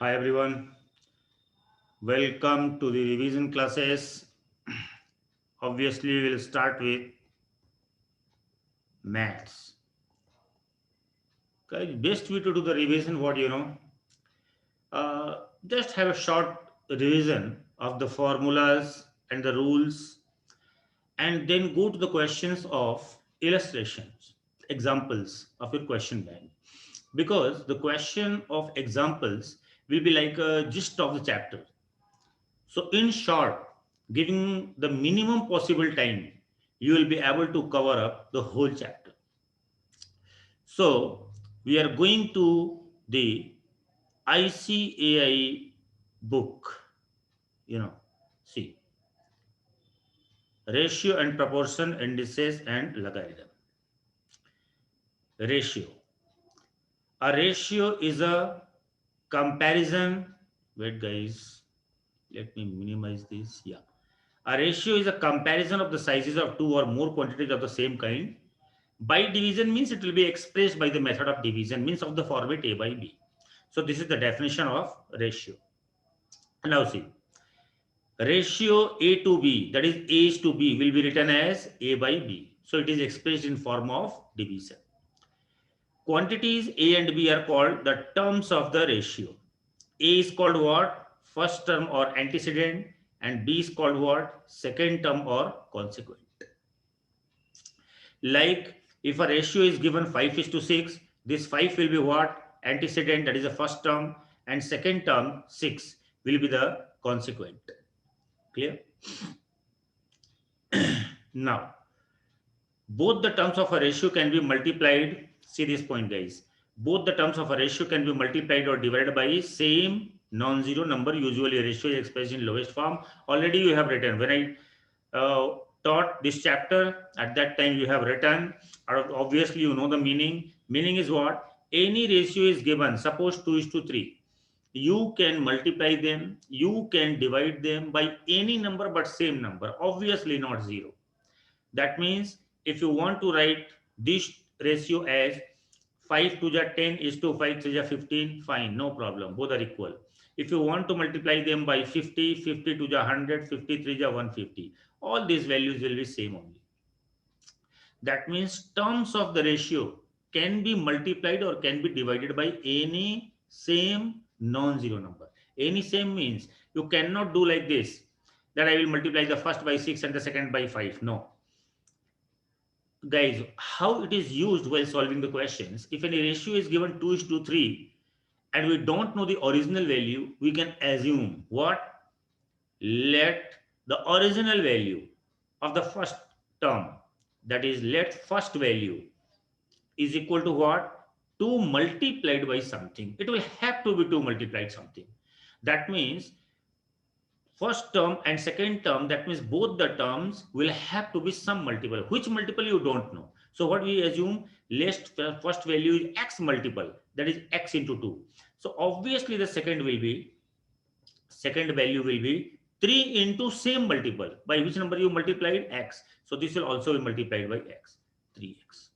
Hi everyone, welcome to the revision classes. Obviously, we'll start with maths. Guys, best way to do the revision, what just have a short revision of the formulas and the rules, and then go to the questions of illustrations, examples of your question bank. Because the question of examples will be like a gist of the chapter. So, in short, giving the minimum possible time, you will be able to cover up the whole chapter. So, we are going to the ICAI book, you know, see, ratio and proportion, indices and logarithm. Ratio. A ratio is a comparison. Wait, guys, let me minimize this. Yeah. A ratio is a comparison of the sizes of two or more quantities of the same kind. By division means it will be expressed by the method of division, means of the format A by B. So this is the definition of ratio. Now see, ratio A to B, that is A is to B, will be written as A by B. So it is expressed in form of division. Quantities A and B are called the terms of the ratio. A is called what? First term or antecedent, and B is called what? Second term or consequent. Like if a ratio is given 5 is to 6, this 5 will be what? Antecedent, that is the first term, and second term 6 will be the consequent. Clear? Now, both the terms of a ratio can be multiplied. See this point, guys. Both the terms of a ratio can be multiplied or divided by same non-zero number. Usually, a ratio is expressed in lowest form. Already, you have written when I taught this chapter. At that time, you have written. Obviously, you know the meaning. Meaning is what? Any ratio is given. Suppose 2 is to 3. You can multiply them. You can divide them by any number but same number. Obviously, not zero. That means if you want to write this ratio as 5 to the 10 is to 5 to the 15, fine, no problem, both are equal. If you want to multiply them by 50, 50 to the 100, 53 to the 150, all these values will be same only. That means terms of the ratio can be multiplied or can be divided by any same non-zero number. Any same means you cannot do like this, that I will multiply the first by 6 and the second by 5. No, guys, how it is used while solving the questions. If any ratio is given 2 is to 3 and we don't know the original value, we can assume what? Let the original value of the first term, that is, let first value is equal to what? 2 multiplied by something. It will have to be 2 multiplied something. That means first term and second term, that means both the terms will have to be some multiple. Which multiple you don't know. So what we assume, list first value is x multiple, that is x into 2. So obviously the second value will be 3 into same multiple, by which number you multiplied? X. So this will also be multiplied by x, 3x.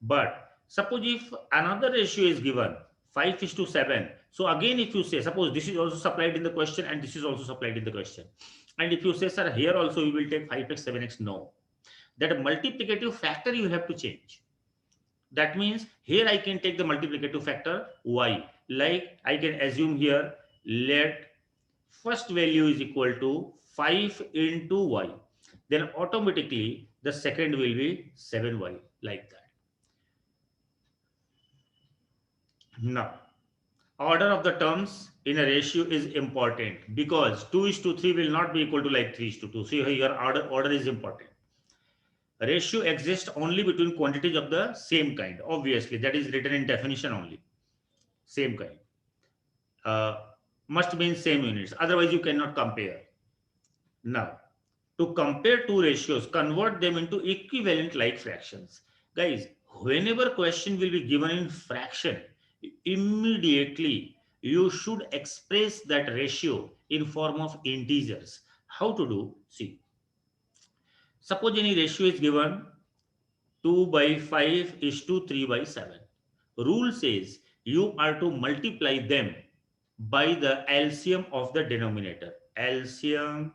But suppose if another ratio is given 5 is to 7. So again, if you say, suppose this is also supplied in the question and this is also supplied in the question. And if you say, sir, here also you will take 5x, 7x, no. That multiplicative factor you have to change. That means here I can take the multiplicative factor y. Like I can assume here, let first value is equal to 5 into y. Then automatically the second will be 7y, like that. Now, order of the terms in a ratio is important because 2 is to 3 will not be equal to like 3 is to 2. So here order is important. A ratio exists only between quantities of the same kind. Obviously, that is written in definition only. Same kind. Uh, must be in same units. Otherwise, you cannot compare. Now, to compare two ratios, convert them into equivalent like fractions. Guys, whenever question will be given in fraction, immediately you should express that ratio in form of integers. How to do? See, suppose any ratio is given 2 by 5 is to 3 by 7. Rule says you are to multiply them by the LCM of the denominator. LCM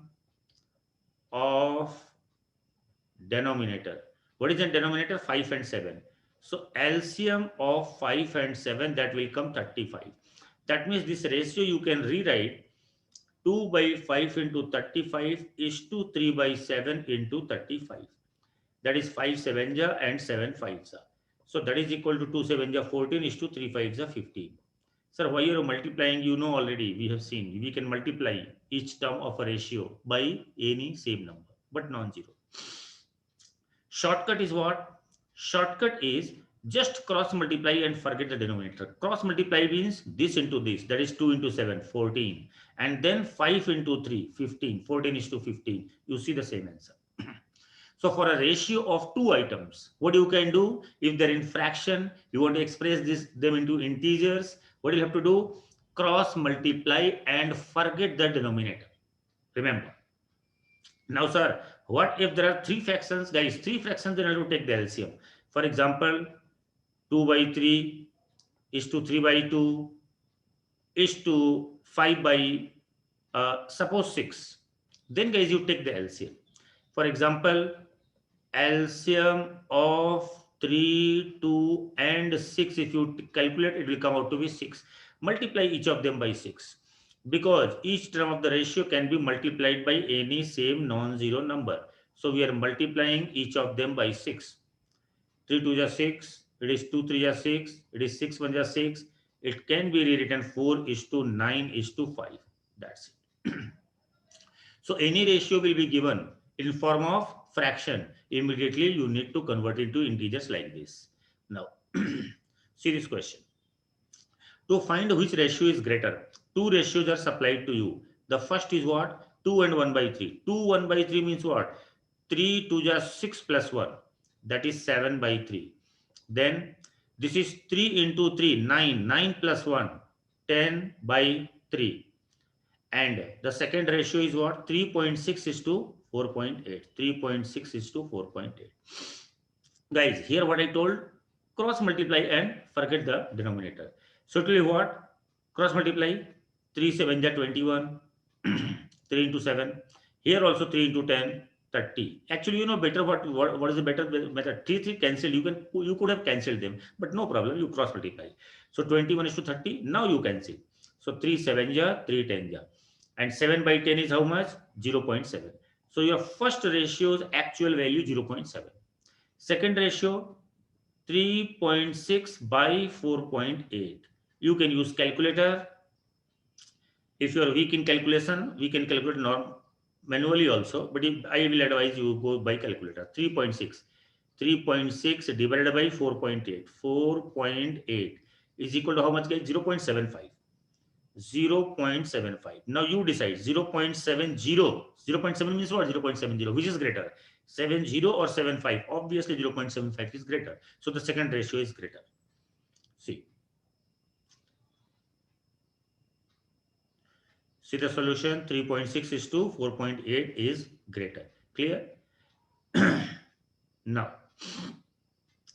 of denominator. What is the denominator? 5 and 7. So LCM of 5 and 7, that will come 35. That means this ratio you can rewrite 2 by 5 into 35 is to 3 by 7 into 35. That is 5 7 ja and 7 5 ja. So that is equal to 2 7 ja 14 is to 3 5 ja 15. Sir, why you are multiplying? You know already, we have seen. We can multiply each term of a ratio by any same number, but non-zero. Shortcut is what? Shortcut is just cross multiply and forget the denominator. Cross multiply means this into this, that is 2 into 7, 14. And then 5 into 3, 15. 14 is to 15. You see the same answer. So for a ratio of two items, what you can do, if they're in fraction, you want to express them into integers, what you have to do? Cross multiply and forget the denominator. Remember. Now, sir, what if there are three fractions? Guys, three fractions, then I have to take the LCM. For example, 2 by 3 is to 3 by 2 is to 5 by, suppose 6. Then, guys, you take the LCM. For example, LCM of 3, 2, and 6, if you calculate, it will come out to be 6. Multiply each of them by 6. Because each term of the ratio can be multiplied by any same non-zero number. So we are multiplying each of them by 6. 3 2 is 6. It is 2 3 is 6. It is 6 1 is 6. It can be rewritten 4 is to 9 is to 5. That's it. So any ratio will be given in form of fraction. Immediately you need to convert it to integers like this. Now, see this question. To find which ratio is greater, two ratios are supplied to you. The first is what? 2 and 1 by 3. 2 1 by 3 means what? 3 2 is 6 plus 1. That is 7 by 3. Then this is 3 into 3, 9. 9 plus 1, 10 by 3. And the second ratio is what? 3.6 is to 4.8. 3.6 is to 4.8. Guys, here what I told, cross multiply and forget the denominator. So to what? Cross multiply, 3 7 ja 21, 3 into 7. Here also 3 into 10, 30. Actually, you know better what is the better method? 3 3 cancel. You could have cancelled them, but no problem. You cross multiply. So 21 is to 30. Now you cancel. So 3 7 ja 3 10 ja. And 7 by 10 is how much? 0.7. So your first ratio's actual value 0.7. Second ratio 3.6 by 4.8. You can use calculator. If you are weak in calculation, we can calculate manually also. But I will advise you go by calculator. 3.6. 3.6 divided by 4.8. 4.8 is equal to how much, guys? 0.75. 0.75. Now you decide 0.70. 0.7 means what? 0.70. Which is greater? 70 or 75? Obviously 0.75 is greater. So the second ratio is greater. See the solution. 3.6 is to 4.8 is greater. Clear? Now,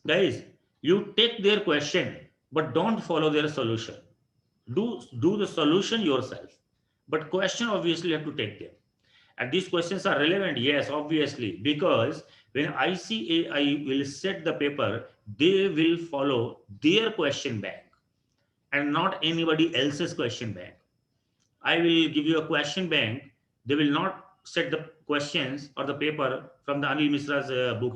guys, you take their question, but don't follow their solution. Do the solution yourself, but question obviously you have to take them. And these questions are relevant, yes, obviously, because when ICAI will set the paper, they will follow their question bank and not anybody else's question bank. I will give you a question bank. They will not set the questions or the paper from the Anil Mishra's book,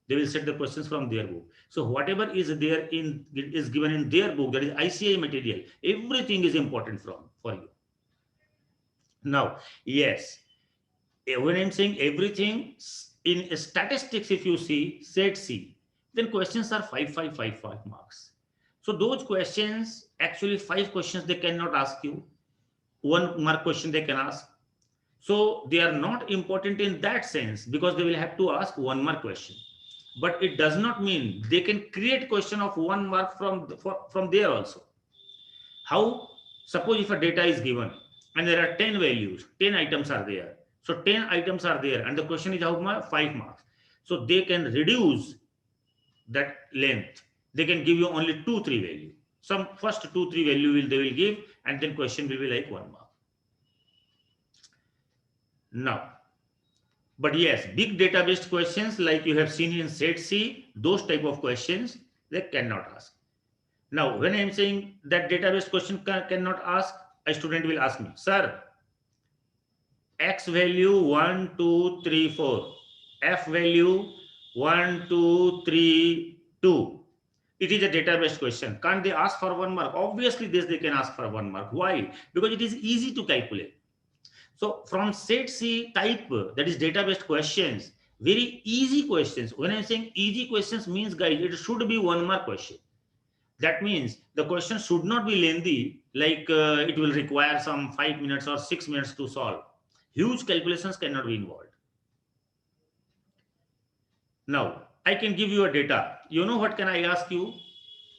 they will set the questions from their book. So whatever is there is given in their book, that is ICAI material, everything is important for you. Now, yes, when I'm saying everything, in statistics, if you see set C, then questions are 5 5 5 5 marks. So those questions, actually 5 questions they cannot ask you, 1 mark question they can ask. So they are not important in that sense, because they will have to ask 1 mark question. But it does not mean they can create question of 1 mark from there also. How? Suppose if a data is given and there are 10 values, 10 items are there. So 10 items are there and the question is how much? 5 marks. So they can reduce that length. They can give you only 2 3 value. Some first 2-3 value they will give, and then question will be like 1 mark. Now, but yes, big database questions like you have seen in set C, those type of questions they cannot ask. Now, when I am saying that database question cannot ask, a student will ask me, sir, X value 1, 2, 3, 4, F value 1, 2, 3, 2. It is a database question. Can't they ask for 1 mark? Obviously, this they can ask for 1 mark. Why? Because it is easy to calculate. So from set C type, that is database questions, very easy questions. When I'm saying easy questions means, guys, it should be 1 mark question. That means the question should not be lengthy, like it will require some 5 minutes or 6 minutes to solve. Huge calculations cannot be involved. Now, I can give you a data. You know what can I ask you?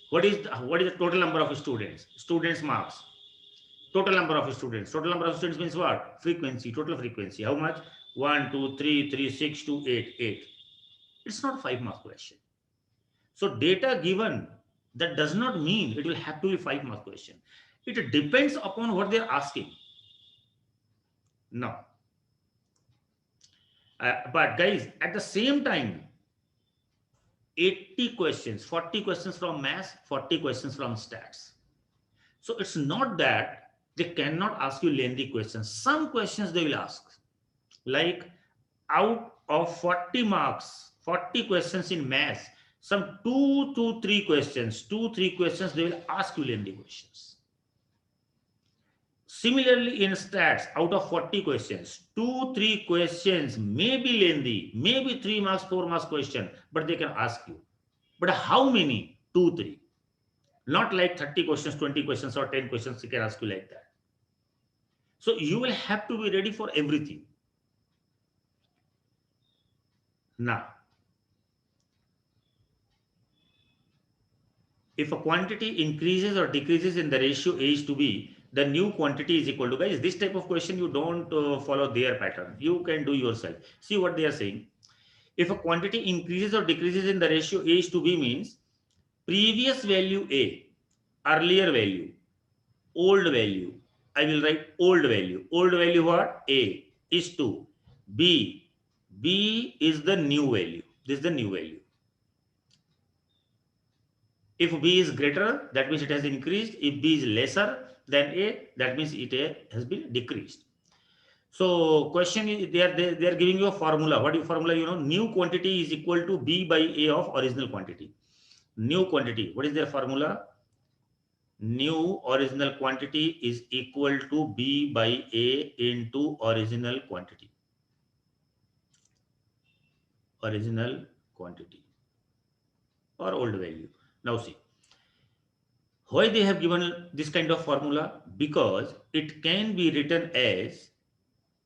What is the total number of students? Students marks. Total number of students. Total number of students means what? Frequency, total frequency. How much? 1, 2, 3, 3, 6, 2, 8, 8. It's not 5 mark question. So data given, that does not mean it will have to be 5 mark question. It depends upon what they're asking. Now, but guys, at the same time, 80 questions, 40 questions from maths, 40 questions from stats. So it's not that they cannot ask you lengthy questions. Some questions they will ask, like out of 40 marks, 40 questions in maths, some 2 to 3 questions, 2-3 questions they will ask you lengthy questions. Similarly, in stats, out of 40 questions, 2-3 questions may be lengthy, maybe 3 marks, 4 marks question, but they can ask you. But how many? 2-3. Not like 30 questions, 20 questions, or 10 questions, they can ask you like that. So you will have to be ready for everything. Now, if a quantity increases or decreases in the ratio A is to B, the new quantity is equal to, guys, this type of question you don't follow their pattern. You can do yourself. See what they are saying. If a quantity increases or decreases in the ratio A is to B means previous value A, earlier value, old value. I will write old value. Old value what? A is to B. B is the new value. This is the new value. If B is greater, that means it has increased. If B is lesser than A, that means it has been decreased. So question is, they are giving you a formula. What is formula? You know, new quantity is equal to B by A of original quantity. New quantity. What is their formula? New original quantity is equal to B by A into original quantity. Original quantity or old value. Now see. Why they have given this kind of formula? Because it can be written as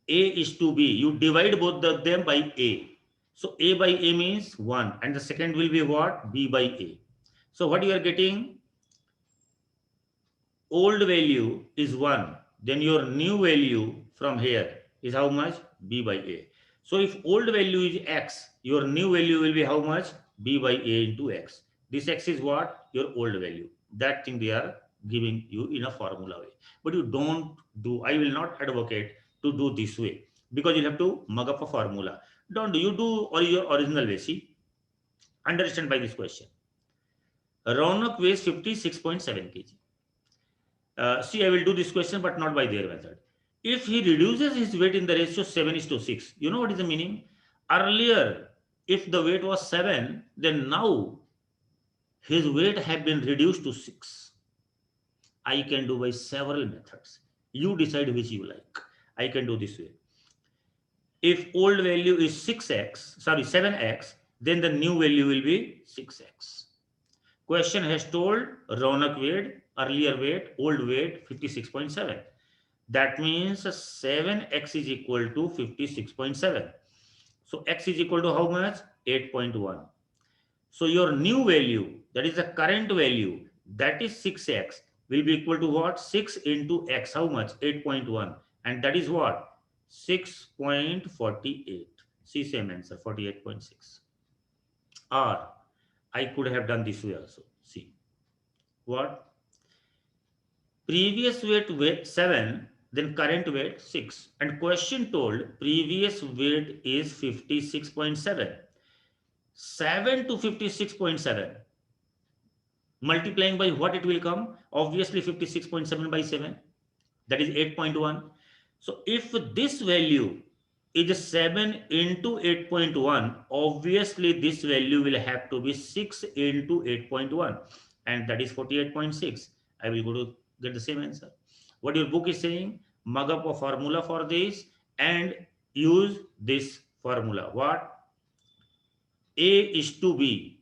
A is to B. You divide both of them by A. So A by A means 1. And the second will be what? B by A. So what you are getting? Old value is 1. Then your new value from here is how much? B by A. So if old value is X, your new value will be how much? B by A into X. This X is what? Your old value. That thing they are giving you in a formula way. But you don't do, I will not advocate to do this way, because you have to mug up a formula. Don't do, you do or your original way. See, understand by this question. Ronak weighs 56.7 kg. See, I will do this question, but not by their method. If he reduces his weight in the ratio 7 is to 6, you know what is the meaning? Earlier, if the weight was 7, then now his weight have been reduced to 6. I can do by several methods. You decide which you like. I can do this way. If old value is 7x, then the new value will be 6x. Question has told Ronak weight, earlier weight, old weight 56.7. That means 7x is equal to 56.7. So x is equal to how much? 8.1. So your new value, that is the current value, that is 6x, will be equal to what? 6 into x, how much? 8.1. And that is what? 6.48. See, same answer, 48.6. Or I could have done this way also. See, what? Previous weight 7, then current weight 6. And question told previous weight is 56.7. 7 to 56.7. Multiplying by what it will come? Obviously 56.7 by 7. That is 8.1. So if this value is 7 into 8.1, obviously this value will have to be 6 into 8.1, and that is 48.6. I will go to get the same answer. What your book is saying, mug up a formula for this and use this formula. What? A is to B.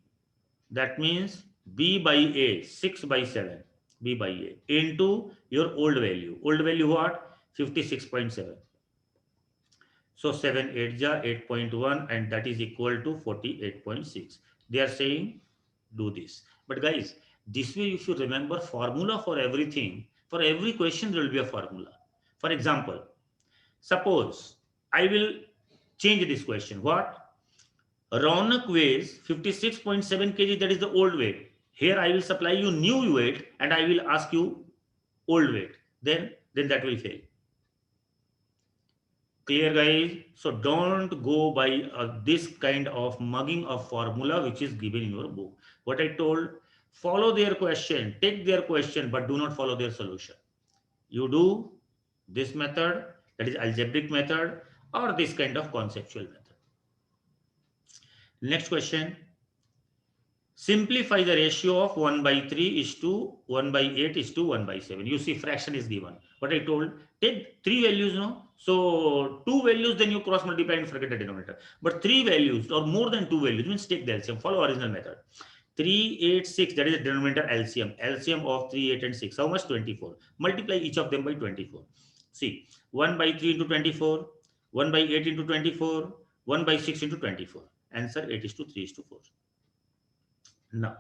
That means B by A, 6 by 7, B by A, into your old value. Old value what? 56.7. So 7 8 ja 8.1, and that is equal to 48.6. They are saying do this. But guys, this way if you remember formula for everything, for every question there will be a formula. For example, suppose I will change this question. What? Ronak weighs 56.7 kg, that is the old weight. Here I will supply you new weight and I will ask you old weight. Then that will fail. Clear, guys? So don't go by this kind of mugging of formula which is given in your book. What I told, follow their question, take their question, but do not follow their solution. You do this method, that is algebraic method, or this kind of conceptual method. Next question. Simplify the ratio of 1 by 3 is to 1 by 8 is to 1 by 7. You see fraction is given. What I told, take three values, no? So two values, then you cross multiply and forget the denominator. But three values or more than two values means take the LCM. Follow original method. 3, 8, 6, that is the denominator LCM. LCM of 3, 8 and 6. How much? 24. Multiply each of them by 24. See, 1 by 3 into 24, 1 by 8 into 24, 1 by 6 into 24. Answer 8 is to 3 is to 4. Now,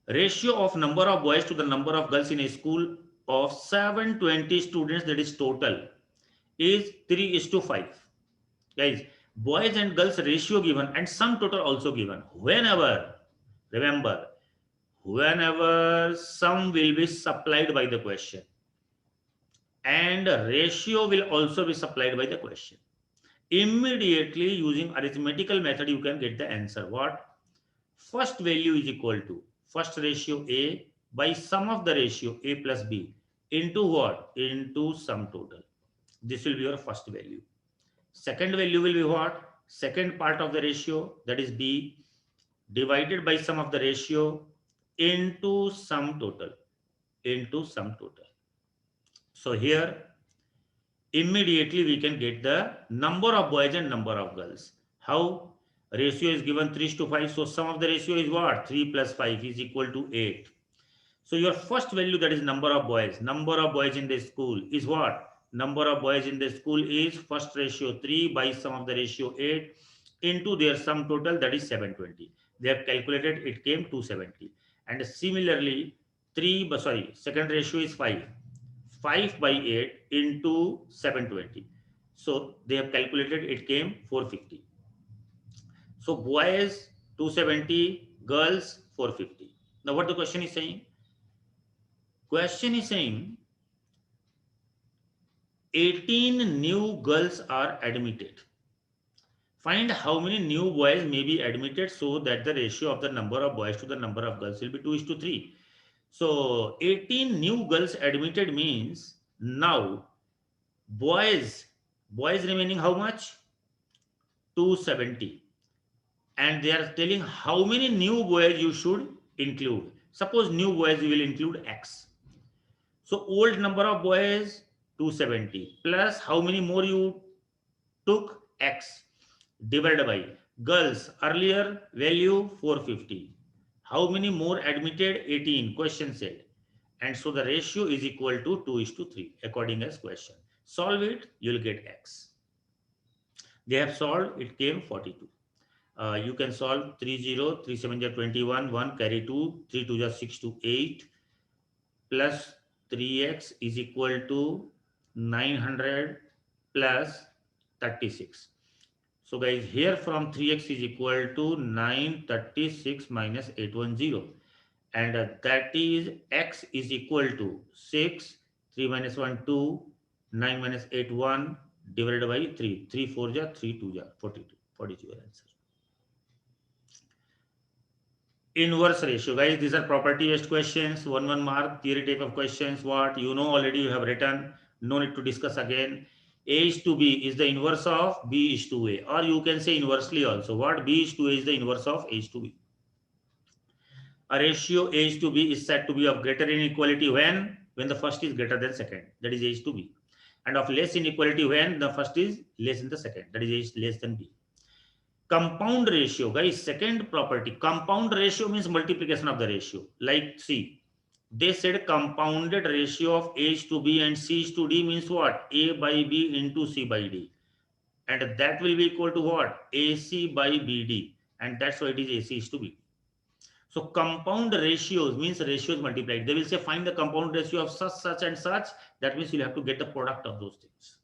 ratio of number of boys to the number of girls in a school of 720 students, that is total, is 3 is to 5. Guys, boys and girls ratio given and sum total also given. Whenever, remember, whenever sum will be supplied by the question and ratio will also be supplied by the question, immediately using arithmetical method you can get the answer. What? First value is equal to first ratio A by sum of the ratio A plus B into what? Into sum total. This will be your first value. Second value will be what? Second part of the ratio, that is B, divided by sum of the ratio into sum total. Into sum total. So here immediately we can get the number of boys and number of girls. How? Ratio is given 3 to 5. So sum of the ratio is what? 3 plus 5 is equal to 8. So your first value, that is number of boys. Number of boys in the school is what? Number of boys in the school is first ratio 3 by sum of the ratio 8 into their sum total, that is 720. They have calculated, it came 270. And similarly, second ratio is 5. 5 by 8 into 720. So they have calculated, it came 450. So boys 270, girls 450. Now what the question is saying? Question is saying 18 new girls are admitted. Find how many new boys may be admitted so that the ratio of the number of boys to the number of girls will be 2 is to 3. So 18 new girls admitted means now boys remaining how much? 270. And they are telling how many new boys you should include. Suppose new boys you will include X. So old number of boys 270 plus how many more you took? X, divided by girls earlier value 450. How many more admitted? 18. Question said. And so the ratio is equal to 2 is to 3 according as question. Solve it, you will get X. They have solved, it came 42. You can solve 30, 3 7 are 21, 1 carry 2, 3 2 are 6 to 8 plus 3x is equal to 900 plus 36. So guys, here from 3x is equal to 936 minus 810. and that is x is equal to 6, 3 minus 1 2, 9 minus 8 1 divided by 3, 3 4 ja 3 2 ja 42, 42 your answer. Inverse ratio, guys, these are property based questions, 1 mark theory type of questions. What you know already, you have written, no need to discuss again. A is to B is the inverse of B is to A, or you can say inversely also. What B is to A is the inverse of A is to B. A ratio A is to B is said to be of greater inequality when the first is greater than second, that is A is to B, and of less inequality when the first is less than the second, that is A is less than B. Compound ratio, guys, second property. Compound ratio means multiplication of the ratio. Like, see, they said compounded ratio of A is to B and C is to D means what? A by B into C by D. And that will be equal to what? AC by BD. And that's why it is AC is to B. So compound ratios means ratios multiplied. They will say find the compound ratio of such, such and such. That means you'll have to get the product of those things.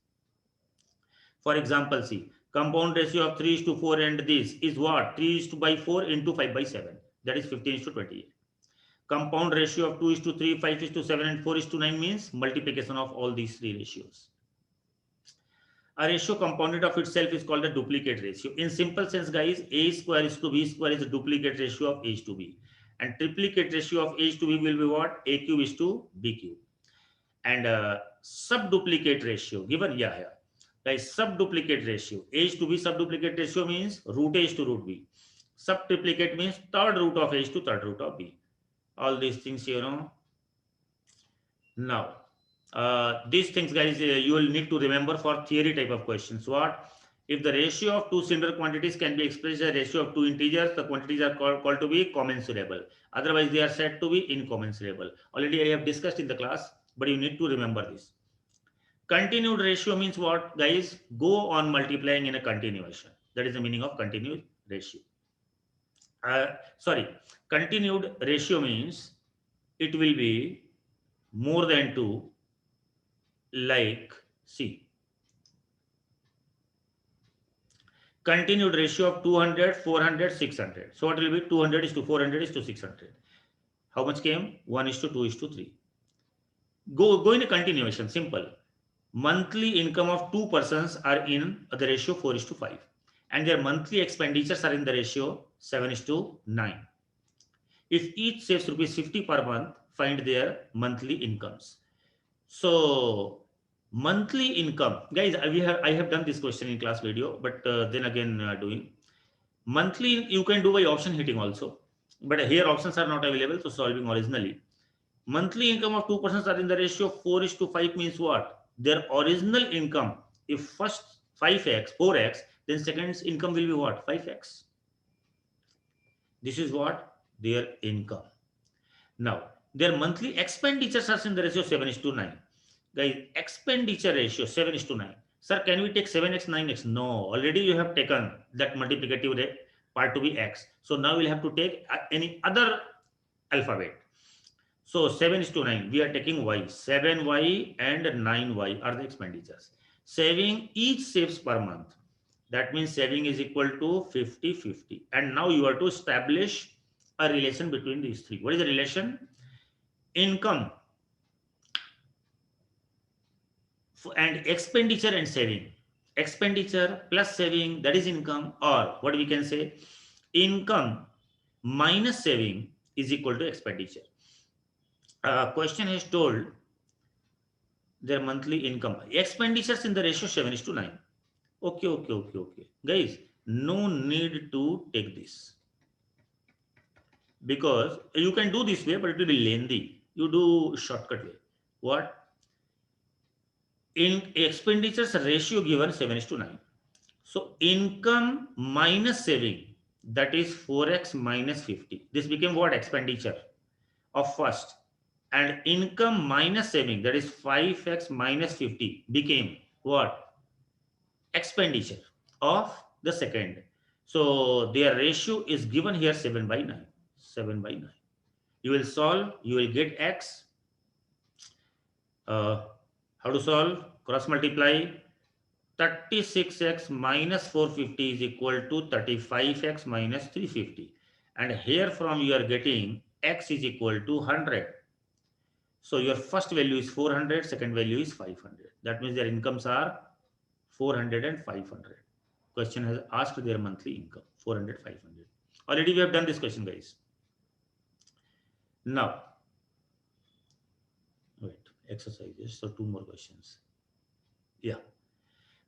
For example, see, compound ratio of 3 is to 4 and this is what? 3 is to by 4 into 5 by 7. That is 15 is to 28. Compound ratio of 2 is to 3, 5 is to 7 and 4 is to 9 means multiplication of all these three ratios. A ratio compounded of itself is called a duplicate ratio. In simple sense, guys, A square is to B square is a duplicate ratio of A is to B. And triplicate ratio of A is to B will be what? A cube is to B cube. And subduplicate ratio given, yeah. Guys, subduplicate ratio. A is to B subduplicate ratio means root A is to root B. Subtriplicate means third root of A is to third root of B. All these things, you know. Now, these things, guys, you will need to remember for theory type of questions. What? If the ratio of two similar quantities can be expressed as a ratio of two integers, the quantities are called to be commensurable. Otherwise, they are said to be incommensurable. Already I have discussed in the class, but you need to remember this. Continued ratio means what, guys? Go on multiplying in a continuation. That is the meaning of continued ratio. Continued ratio means it will be more than 2, like, see, continued ratio of 200, 400, 600. So what will be? 200 is to 400 is to 600. How much came? 1 is to 2 is to 3. Go in a continuation, simple. Monthly income of two persons are in the ratio 4 is to 5. And their monthly expenditures are in the ratio 7 is to 9. If each saves rupees 50 per month, find their monthly incomes. So monthly income, guys, I have done this question in class video, but then again doing monthly, you can do by option hitting also, but here options are not available, so solving originally. Monthly income of two persons are in the ratio 4 is to 5 means what? Their original income, if first 5x 4x, then second income will be what? 5x. This is what? Their income. Now their monthly expenditures are in the ratio 7 is to 9. Guys, expenditure ratio 7 is to 9. Sir, can we take 7x, 9x? No, already you have taken that multiplicative rate part to be x. So now we'll have to take any other alphabet. So 7 is to 9. We are taking y. 7y and 9y are the expenditures. Saving, each saves per month. That means saving is equal to 50-50. And now you are to establish a relation between these three. What is the relation? Income and expenditure and saving. Expenditure plus saving, that is income, or what we can say, income minus saving is equal to expenditure. Question has told their monthly income. Expenditures in the ratio 7 is to 9. Okay. Guys, no need to take this. Because you can do this way, but it will be lengthy. You do shortcut way. What? In expenditures ratio given 7 is to 9. So income minus saving, that is 4x minus 50. This became what? Expenditure of first. And income minus saving, that is 5x minus 50, became what? Expenditure of the second. So their ratio is given here 7 by 9. 7 by 9. You will solve, you will get x. How to solve? Cross multiply. 36x minus 450 is equal to 35x minus 350. And here from you are getting x is equal to 100. So your first value is 400, second value is 500. That means their incomes are 400 and 500. Question has asked their monthly income 400, 500. Already we have done this question, guys. Now, wait, exercises. So two more questions. Yeah.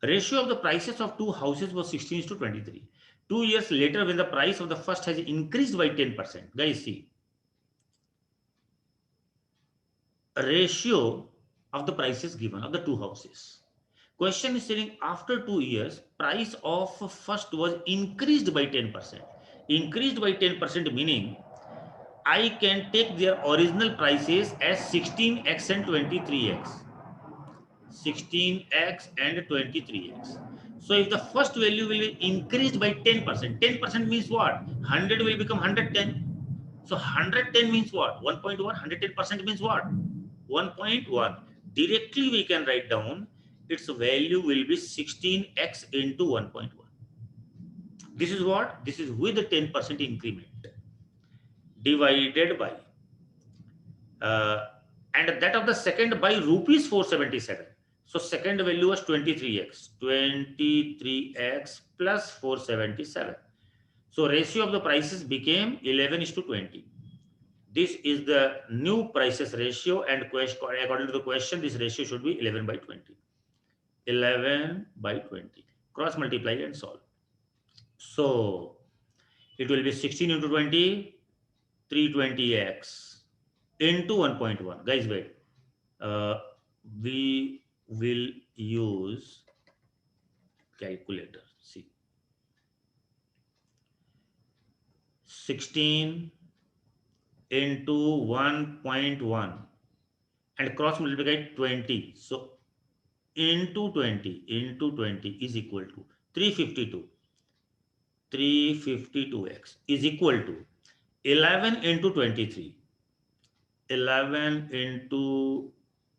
Ratio of the prices of two houses was 16 to 23. 2 years later, when the price of the first has increased by 10%, guys, see, a ratio of the prices given of the two houses. Question is saying after 2 years, price of first was increased by 10%. Increased by 10% meaning I can take their original prices as 16x and 23x. 16x and 23x. So if the first value will be increased by 10%, 10% means what? 100 will become 110. So 110 means what? 1.1, 110% means what? 1.1. Directly we can write down its value will be 16x into 1.1. This is what? This is with the 10% increment divided by and that of the second by rupees 477. So second value was 23x. 23x plus 477. So ratio of the prices became 11:20. This is the new prices ratio, and according to the question, this ratio should be 11/20. 11/20. Cross multiply and solve. So it will be 16 into 20, 320x into 1.1. Guys, wait. We will use calculator. See, 16 into 1.1 and cross multiply 20. So into 20 is equal to 352. 352x is equal to 11 into 23. 11 into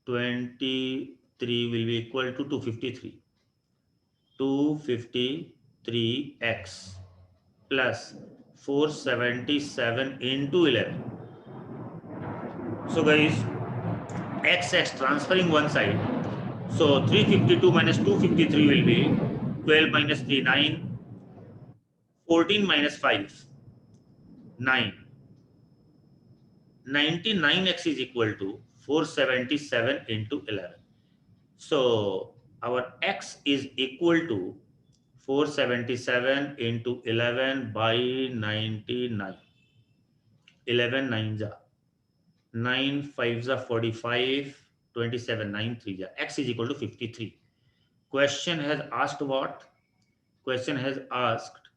23 will be equal to 253. 253x plus 477 into 11. So guys, x transferring one side. So 352 minus 253 will be 12 minus 3, 9. 14 minus 5, 9. 99x is equal to 477 into 11. So our x is equal to 477 into 11 by 99. 11 9s are 9 5s are 45, 27 9 3s are. X is equal to 53. Question has asked what? Question has asked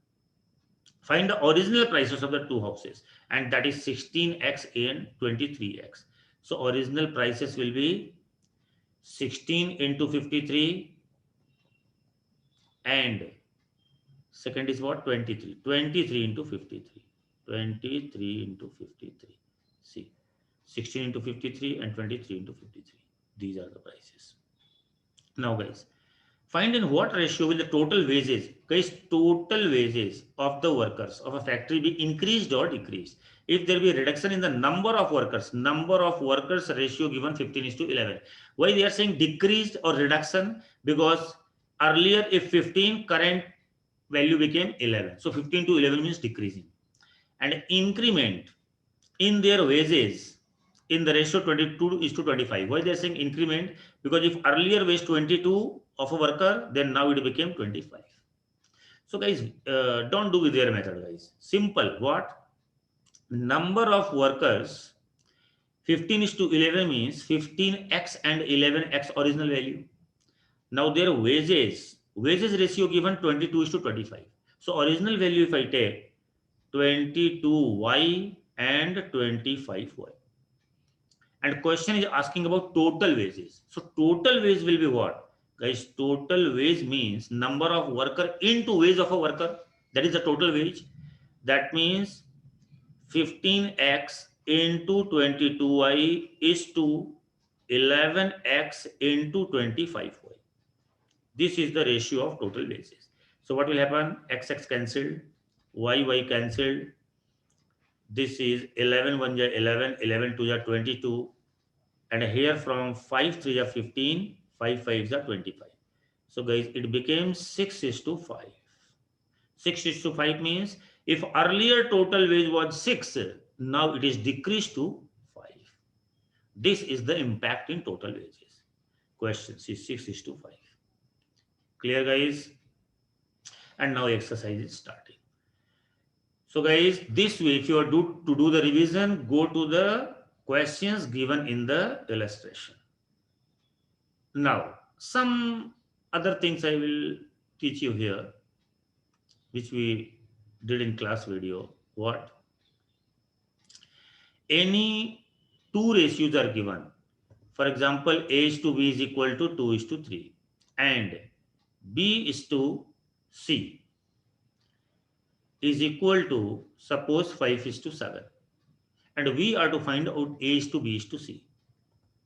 find the original prices of the two houses, and that is 16x and 23x. So original prices will be 16 into 53 and second is what? 23. 23 into 53. 23 into 53. See, 16 into 53 and 23 into 53. These are the prices. Now guys, find in what ratio will the total wages, guys, total wages of the workers of a factory be increased or decreased? If there be a reduction in the number of workers ratio given 15:11. Why they are saying decreased or reduction? Because earlier if 15, current value became 11. So 15 to 11 means decreasing. And increment in their wages in the ratio 22:25. Why they are saying increment? Because if earlier wage 22 of a worker, then now it became 25. So guys, don't do with their method, guys. Simple. What? Number of workers 15:11 means 15x and 11x original value. Now their wages ratio given 22:25. So original value if I take 22y and 25y. And question is asking about total wages. So total wage will be what? Guys, total wage means number of worker into wage of a worker. That is the total wage. That means 15x into 22y is to 11x into 25y. This is the ratio of total wages. So what will happen? X cancelled, y cancelled. This is 11 1 ja 11, 11 2 ja 22, and here from 5 3 ja 15, 5 5 ja 25. So guys, it became 6:5. 6:5 means if earlier total wage was 6, now it is decreased to 5. This is the impact in total wages. Question is 6:5. Clear, guys? And now exercise is starting. So guys, this way, if you are to do the revision, go to the questions given in the illustration. Now, some other things I will teach you here, which we did in class video. What? Any two ratios are given. For example, A is to B is equal to 2 is to 3 and B is to C is equal to, suppose, 5 is to 7. And we are to find out A is to B is to C.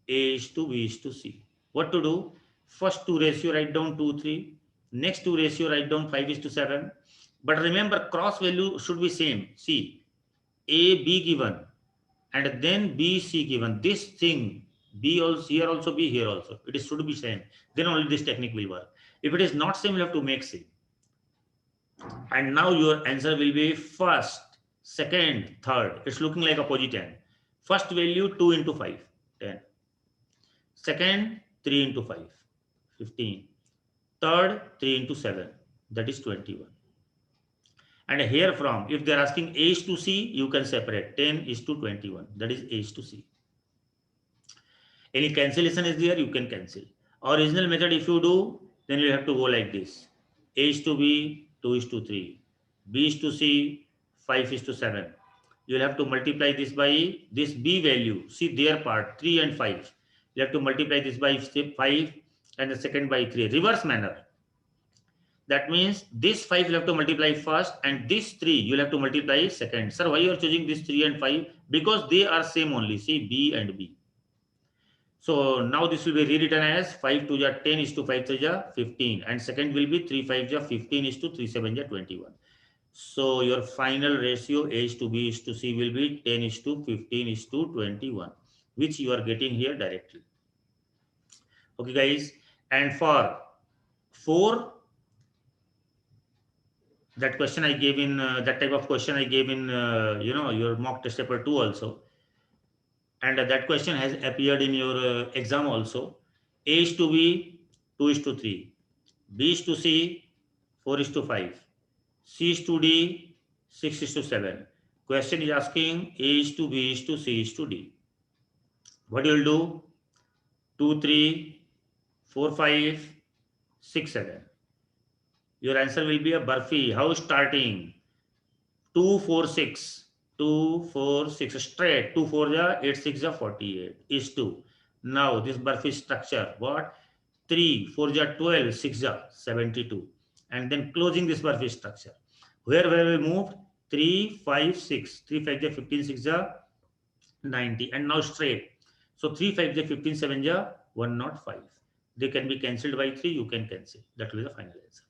A is to B is to C. What to do? First two ratio write down 2, 3. Next two ratio write down 5 is to 7. But remember, cross value should be same. See, A, B given and then B, C given. This thing, B also here, also B here also. It is should be same. Then only this technique will work. If it is not same, you have to make same. And now your answer will be first, second, third. It's looking like opposite end. First value 2 into 5, 10. Second, 3 into 5, 15. Third, 3 into 7, that is 21. And here from, if they're asking A is to C, you can separate 10 is to 21, that is A is to C. Any cancellation is there, you can cancel. Original method, if you do, then you have to go like this. A is to B, 2 is to 3. B is to C, 5 is to 7. You'll have to multiply this by this B value. See their part, 3 and 5. You have to multiply this by 5 and the second by 3. Reverse manner. That means this 5 you have to multiply first and this 3 you'll have to multiply second. Sir, why you are choosing this 3 and 5? Because they are same only. See B and B. So now this will be rewritten as 5 2 ja 10 is to 5 3 ja 15. And second will be 3 5 ja 15 is to 3 7 ja 21. So your final ratio A is to B is to C will be 10 is to 15 is to 21, which you are getting here directly. Okay, guys. And for 4, that question I gave in that type of question I gave in your mock test paper 2 also, and that question has appeared in your exam also. A is to B 2 is to 3, B is to C 4 is to 5, C is to D 6 is to 7. Question is asking A is to B is to C is to D. What you will do? 2 3 4 5 6 7. Your answer will be a Barfi. How starting? 2 4 6. 2 4 6 straight. 2 4 ja 8 6 ja 48 is 2. Now this Barfi structure. What? 3 4 ja 12 6 ja 72. And then closing this Barfi structure. Where we moved? 3 5 6. 3 5 ja 15 6 ja 90. And now straight. So 3 5 ja 15 7 ja 105. They can be cancelled by 3. You can cancel. That will be the final answer.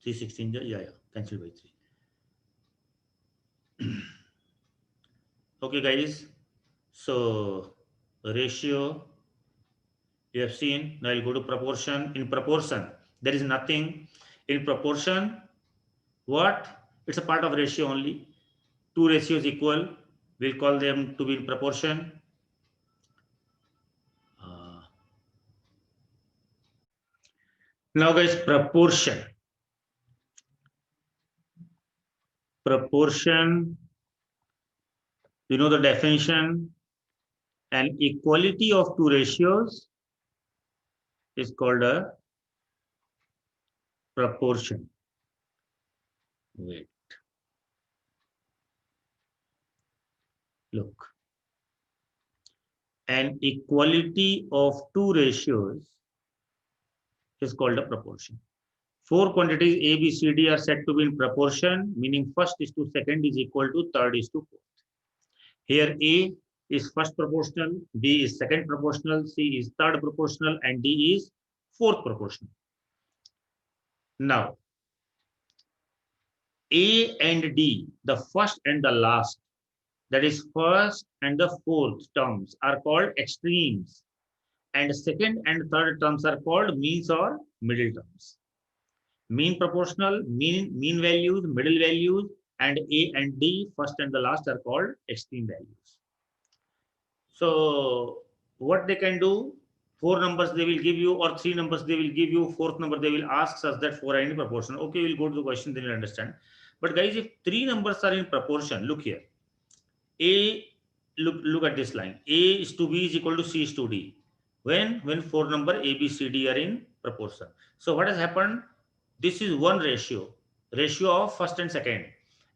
316 ja cancelled by 3. Okay, guys. So ratio you have seen. Now I'll go to proportion. In proportion, there is nothing. In proportion, what? It's a part of ratio only. Two ratios equal. We'll call them to be in proportion. Now, guys, proportion. Proportion, you know the definition. An equality of two ratios is called a proportion. Wait. Look. An equality of two ratios is called a proportion. 4 quantities A, B, C, D are said to be in proportion, meaning first is to second is equal to third is to fourth. Here A is first proportional, B is second proportional, C is third proportional, and D is fourth proportional. Now, A and D, the first and the last, that is first and the fourth terms are called extremes, and second and third terms are called means or middle terms. Mean proportional, mean values, middle values, and A and D, first and the last, are called extreme values. So what they can do, four numbers they will give you, or three numbers they will give you, fourth number they will ask us that four are in proportion. Okay, we'll go to the question, then you'll understand. But guys, if three numbers are in proportion, look here. A, look at this line. A is to B is equal to C is to D. When four number A, B, C, D are in proportion. So what has happened? This is one ratio of first and second,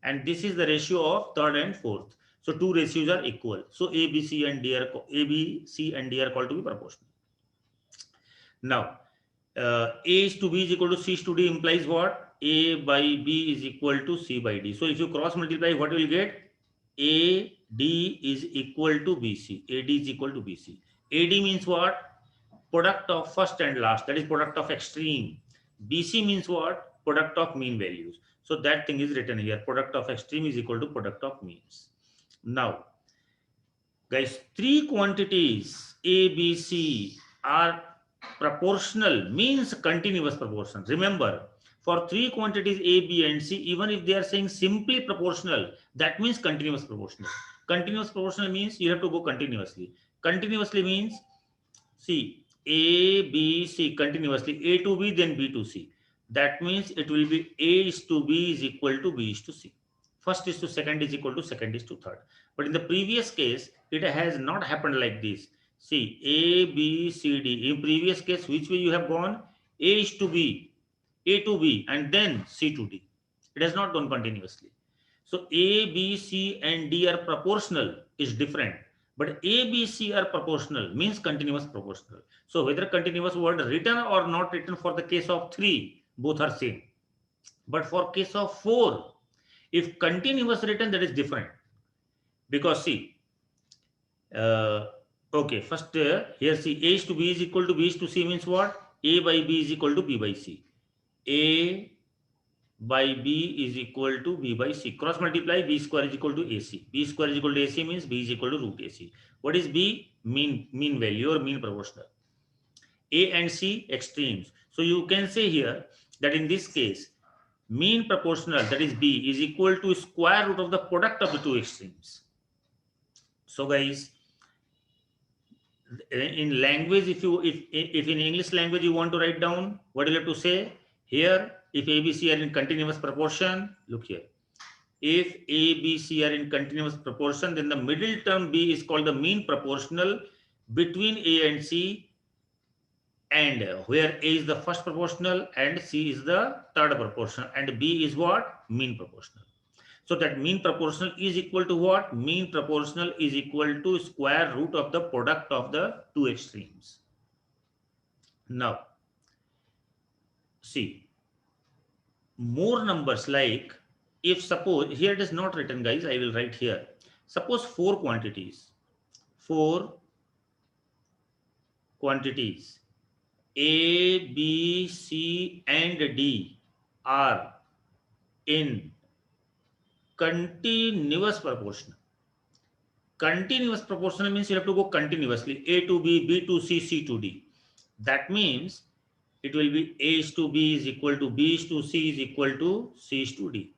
and this is the ratio of third and fourth. So two ratios are equal. So A, B, C, and D are called to be proportional. Now, A is to B is equal to C is to D implies what? A by B is equal to C by D. So if you cross multiply, what will you get? AD is equal to BC. AD is equal to BC. AD means what? Product of first and last. That is product of extreme. BC means what? Product of mean values. So that thing is written here. Product of extreme is equal to product of means. Now, guys, three quantities A, B, C are proportional, means continuous proportion. Remember, for three quantities A, B, and C, even if they are saying simply proportional, that means continuous proportional. Continuous proportional means you have to go continuously. Continuously means, see, A, B, C continuously, A to B, then B to C. That means it will be A is to B is equal to B is to C. First is to second is equal to second is to third. But in the previous case, it has not happened like this. See, A, B, C, D. In previous case, which way you have gone? A is to B, A to B, and then C to D. It has not gone continuously. So A, B, C, and D are proportional is different. But A, B, C are proportional means continuous proportional. So whether continuous word written or not written for the case of 3, both are same. But for case of 4, if continuous written, that is different. Because see, okay, first here see, A is to B is equal to B is to C means what? A by B is equal to B by C. A by B is equal to B by C. Cross multiply, B square is equal to AC. B square is equal to AC means B is equal to root AC. What is B? Mean value or mean proportional. A and C extremes. So you can say here that in this case, mean proportional, that is B, is equal to square root of the product of the two extremes. So guys, in language, if in English language you want to write down, what do you have to say? Here, if A, B, C are in continuous proportion, look here. If A, B, C are in continuous proportion, then the middle term B is called the mean proportional between A and C, and where A is the first proportional and C is the third proportional, and B is what? Mean proportional. So that mean proportional is equal to what? Mean proportional is equal to square root of the product of the two extremes. Now, see, more numbers, like if suppose, here it is not written guys, I will write here. Suppose four quantities A, B, C, and D are in continuous proportion. Continuous proportional means you have to go continuously. A to B, B to C, C to D. That means it will be A is to B is equal to B is to C is equal to C is to D.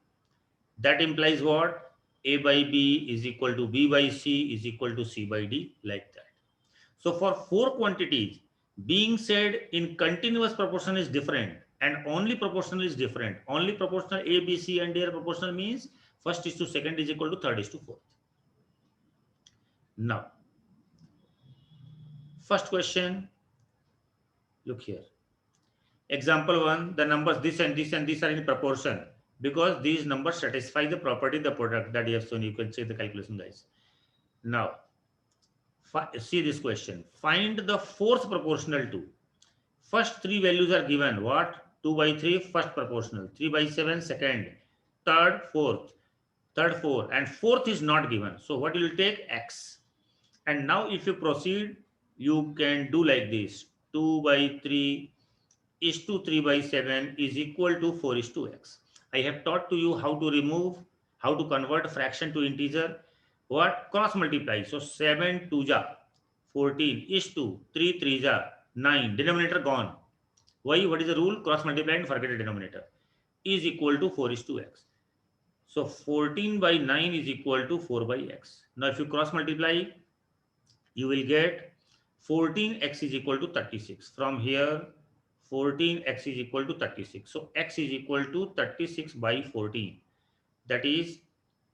That implies what? A by B is equal to B by C is equal to C by D, like that. So for four quantities, being said in continuous proportion is different, and only proportional is different. Only proportional A, B, C, and D are proportional means first is to second is equal to third is to fourth. Now, first question, look here. Example 1, the numbers this and this and this are in proportion because these numbers satisfy the property, the product that you have shown. You can see the calculation, guys. Now, see this question. Find the fourth proportional to. First three values are given. What? 2 by 3, first proportional. 3 by 7, second. Third, fourth. Third, 4. And fourth is not given. So what you will take? X. And now if you proceed, you can do like this. 2 by 3 is to 3 by 7 is equal to 4 is to X. I have taught to you how to remove, how to convert fraction to integer. What? Cross multiply. So 7 2 ja 14 is 2, 3 3 ja 9. Denominator gone. Why? What is the rule? Cross multiply and forget the denominator. Is equal to 4 is to x. So 14 by 9 is equal to 4 by x. Now if you cross multiply, you will get 14x is equal to 36. From here, 14x is equal to 36. So x is equal to 36 by 14. That is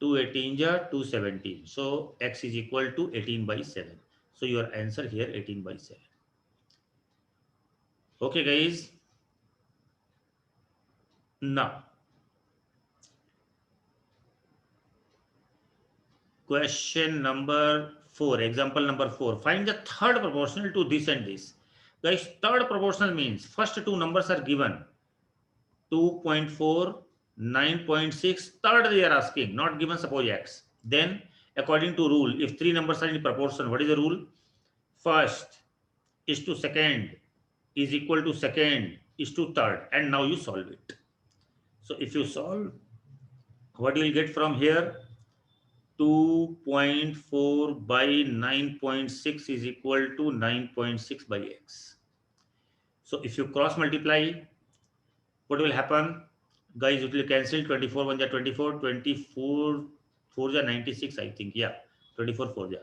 218 ja 217. So x is equal to 18 by 7. So your answer here 18 by 7. Okay guys. Now question number 4, example number 4. Find the third proportional to this and this. Guys, third proportional means first two numbers are given 2.4, 9.6. Third they are asking, not given suppose x. Then according to rule, if three numbers are in proportion, what is the rule? First is to second is equal to second is to third, and now you solve it. So if you solve, what you will get from here? 2.4 by 9.6 is equal to 9.6 by x. So if you cross multiply, what will happen? Guys, it will cancel. 24 1 ja 24, 24 4 ja 96, I think. Yeah, 24 4 ja.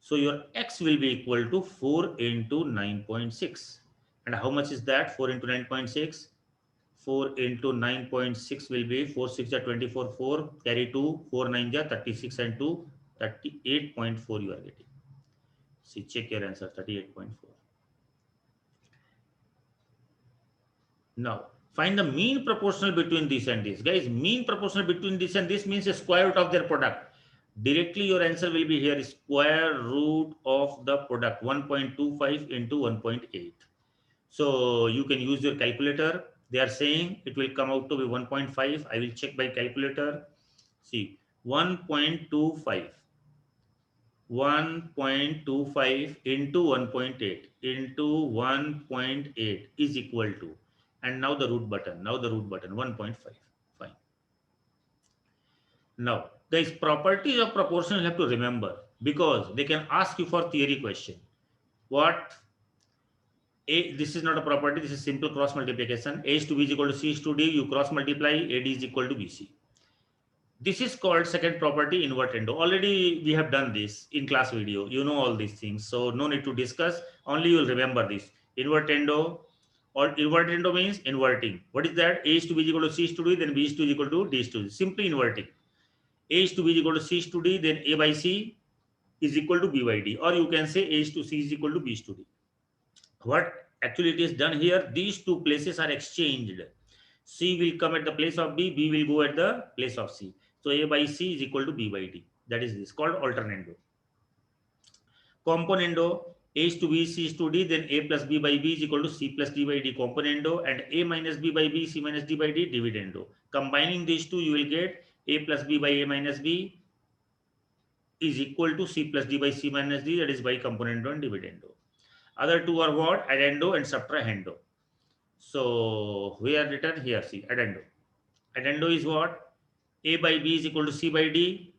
So your x will be equal to 4 into 9.6. And how much is that? 4 into 9.6. 4 into 9.6 will be 4 6 ja 24, 4 carry 2, 4 9 ja 36 and 2, 38.4 you are getting. See, check your answer, 38.4. Now find the mean proportional between this and this. Guys, mean proportional between this and this means a square root of their product. Directly your answer will be here, square root of the product, 1.25 into 1.8. So you can use your calculator. They are saying it will come out to be 1.5. I will check by calculator. See, 1.25 into 1.8 into 1.8 is equal to, and now the root button, 1.5. Fine. Now guys, properties of proportion you have to remember, because they can ask you for theory question. What? This is not a property, this is simple cross multiplication. A is to B is equal to C is to D. You cross multiply, AD is equal to BC. This is called second property, invertendo. Already we have done this in class video. You know all these things, so no need to discuss. Only you will remember this. Invertendo, or invertendo means inverting. What is that? A is to B is equal to C is to D, then B is to equal to D is to D. Simply inverting. A is to B is equal to C is to D, then A by C is equal to B by D. Or you can say A is to C is equal to B is to D. What actually it is done here? These two places are exchanged. C will come at the place of B, B will go at the place of C. So A by C is equal to B by D. That is this called alternando. Componendo, A is to B, C is to D, then A plus B by B is equal to C plus D by D componendo, and A minus B by B, C minus D by D dividendo. Combining these two, you will get A plus B by A minus B is equal to C plus D by C minus D, that is by componendo and dividendo. Other two are what? Addendo and subtrahendo. So we are written here, see, addendo. Addendo is what? A by B is equal to C by D.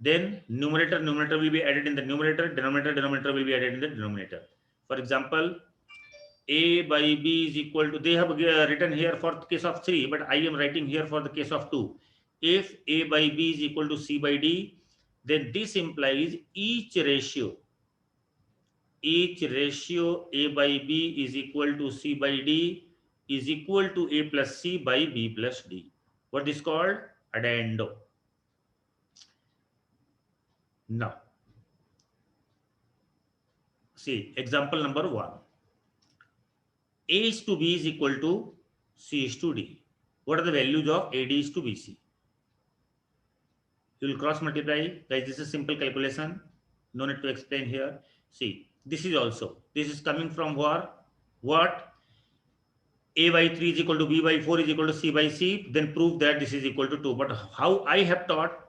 Then numerator will be added in the numerator, denominator will be added in the denominator. For example, A by B is equal to, they have written here for the case of 3, but I am writing here for the case of 2. If A by B is equal to C by D, then this implies each ratio A by B is equal to C by D is equal to A plus C by B plus D. What is called? Addendo. Now, see example number 1. A is to B is equal to C is to D. What are the values of AD is to BC? You will cross multiply. Guys, this is simple calculation. No need to explain here. See, this is coming from what? A by 3 is equal to B by 4 is equal to C by C. Then prove that this is equal to 2. But how I have taught?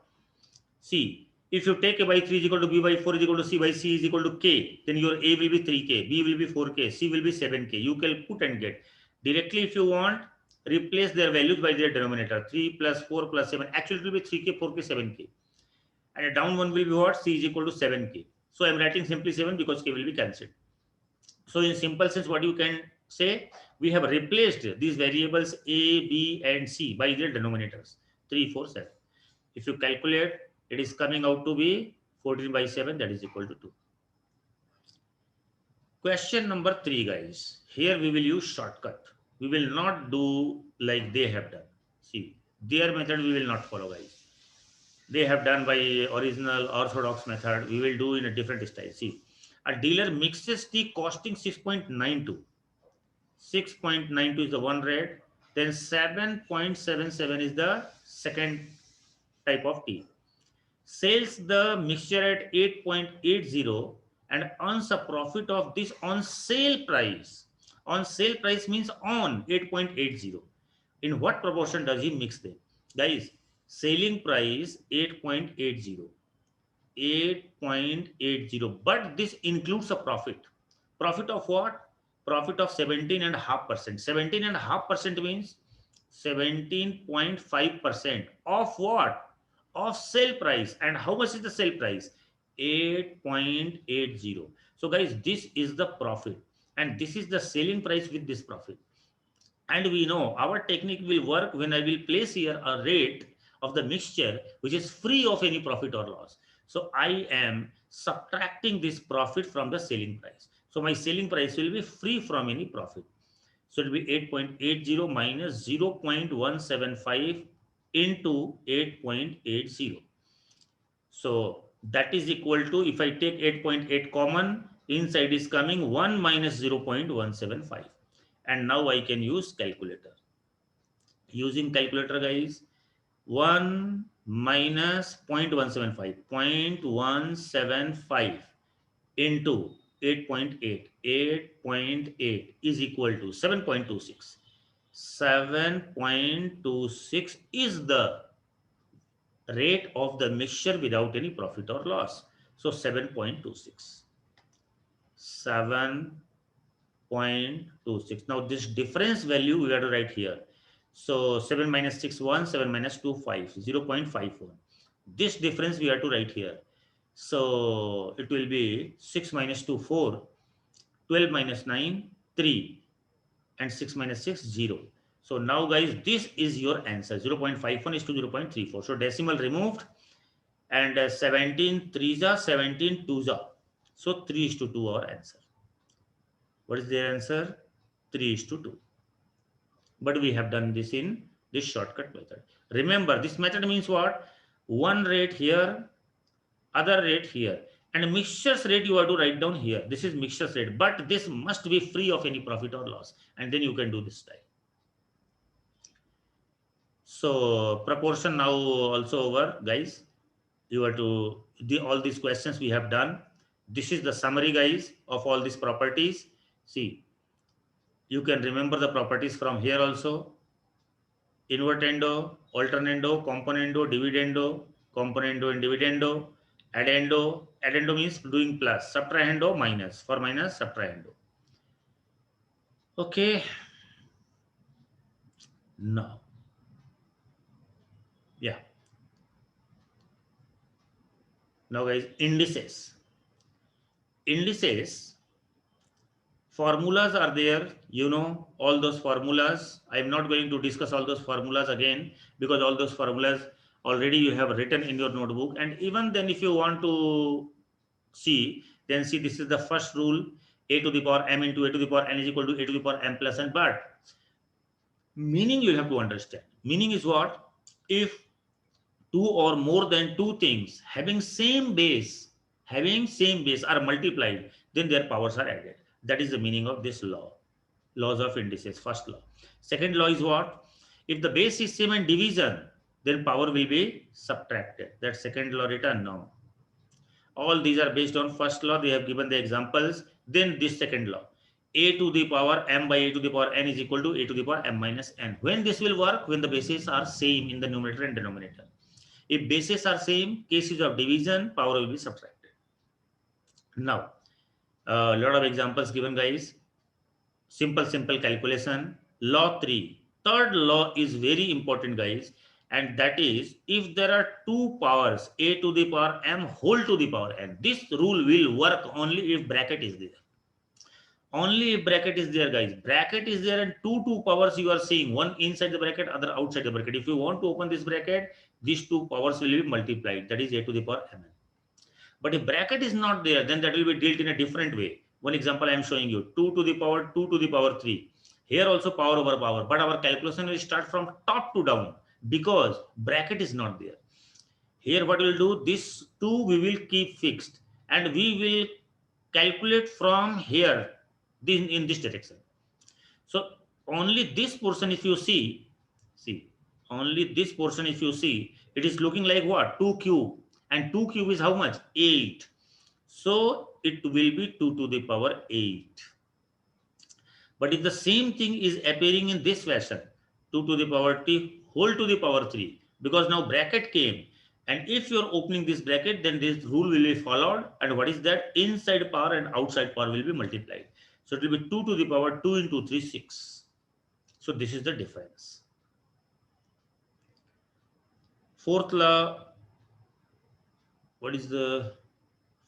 See, if you take A by 3 is equal to B by 4 is equal to C by C is equal to K, then your A will be 3K, B will be 4K, C will be 7K. You can put and get. Directly if you want, replace their values by their denominator. 3 plus 4 plus 7. Actually, it will be 3k, 4k, 7k. And a down one will be what? C is equal to 7k. So I'm writing simply 7 because k will be cancelled. So in simple sense, what you can say, we have replaced these variables a, b, and c by their denominators 3, 4, 7. If you calculate, it is coming out to be 14 by 7, that is equal to 2. Question number 3, guys. Here we will use shortcut. We will not do like they have done. See, their method we will not follow, guys. They have done by original orthodox method. We will do in a different style. See, a dealer mixes tea costing 6.92. 6.92 is the one rate. Then 7.77 is the second type of tea. Sells the mixture at 8.80 and earns a profit of this on sale price. On sale price means on 8.80. In what proportion does he mix them? Guys, selling price 8.80. 8.80. But this includes a profit. Profit of what? Profit of 17.5%. 17.5% means 17.5% of what? Of sale price. And how much is the sale price? 8.80. So guys, this is the profit. And this is the selling price with this profit. And we know our technique will work when I will place here a rate of the mixture which is free of any profit or loss. So I am subtracting this profit from the selling price. So my selling price will be free from any profit. So it will be 8.80 minus 0.175 into 8.80. So that is equal to, if I take 8.8 common, inside is coming 1 minus 0.175. And now I can use calculator. Using calculator, guys, 1 minus 0.175, 0.175 into 8.8, 8.8 is equal to 7.26. 7.26 is the rate of the mixture without any profit or loss. So 7.26. 7.26. Now this difference value we have to write here. So 7 minus 6, 1, 7 minus 2, 5, 0.51. This difference we have to write here. So it will be 6 minus 2, 4, 12 minus 9, 3, and 6 minus 6, 0. So now guys, this is your answer. 0.51 is to 0.34. So decimal removed, and 17 3s are 17 2s are. So 3 is to 2 our answer. What is their answer? 3 is to 2. But we have done this in this shortcut method. Remember, this method means what? One rate here, other rate here. And mixtures rate you have to write down here. This is mixtures rate. But this must be free of any profit or loss. And then you can do this style. So proportion now also over, guys. You have to, all these questions we have done. This is the summary, guys, of all these properties. See, you can remember the properties from here also. Invertendo, alternando, componendo, dividendo, componendo and dividendo, addendo. Addendo means doing plus, subtrahendo minus, for minus subtrahendo. Okay. Now, yeah. Now guys, indices. Indices, formulas are there, you know, all those formulas. I'm not going to discuss all those formulas again, because all those formulas already you have written in your notebook. And even then, if you want to see, then see, this is the first rule, a to the power m into a to the power n is equal to a to the power m plus n. But meaning you have to understand. Meaning is what? If two or more than two things having same base are multiplied, then their powers are added. That is the meaning of this law. Laws of indices, first law. Second law is what? If the base is same and division, then power will be subtracted. That second law written now. All these are based on first law. They have given the examples. Then this second law. A to the power m by a to the power n is equal to a to the power m minus n. When this will work? When the bases are same in the numerator and denominator. If bases are same, cases of division, power will be subtracted. Now, a lot of examples given, guys. Simple calculation. Law 3. third law is very important, guys, and that is if there are two powers, a to the power m whole to the power n, this rule will work only if bracket is there. Only if bracket is there, guys. Bracket is there and two powers you are seeing, one inside the bracket, other outside the bracket. If you want to open this bracket, these two powers will be multiplied, that is a to the power mn. But if bracket is not there, then that will be dealt in a different way. One example I am showing you, 2 to the power 2 to the power 3. Here also power over power, but our calculation will start from top to down because bracket is not there. Here what we will do, this 2 we will keep fixed and we will calculate from here in this direction. So only this portion if you see, only this portion if you see, it is looking like what? 2 cube, and 2 cube is how much? 8. So it will be 2 to the power 8. But if the same thing is appearing in this fashion, 2 to the power t whole to the power 3, because now bracket came, and if you're opening this bracket, then this rule will be followed, and what is that? Inside power and outside power will be multiplied. So it will be 2 to the power 2 into 3, 6. So this is the difference. Fourth law, what is the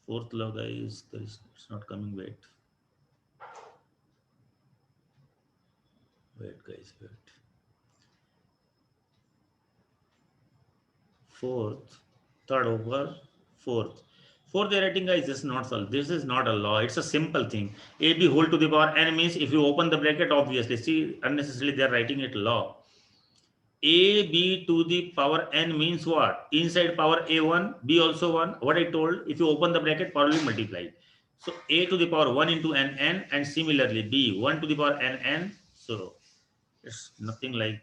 fourth law, guys? It's not coming. Wait, guys, wait. Fourth, third over fourth. Fourth they're writing, guys, this is not solved. This is not a law. It's a simple thing. AB whole to the power n means if you open the bracket, obviously, see, unnecessarily they're writing it law. AB to the power n means what? Inside power A1, B also 1. What I told, if you open the bracket, power will be multiplied. So A to the power 1 into n, and similarly B 1 to the power n. So it's nothing like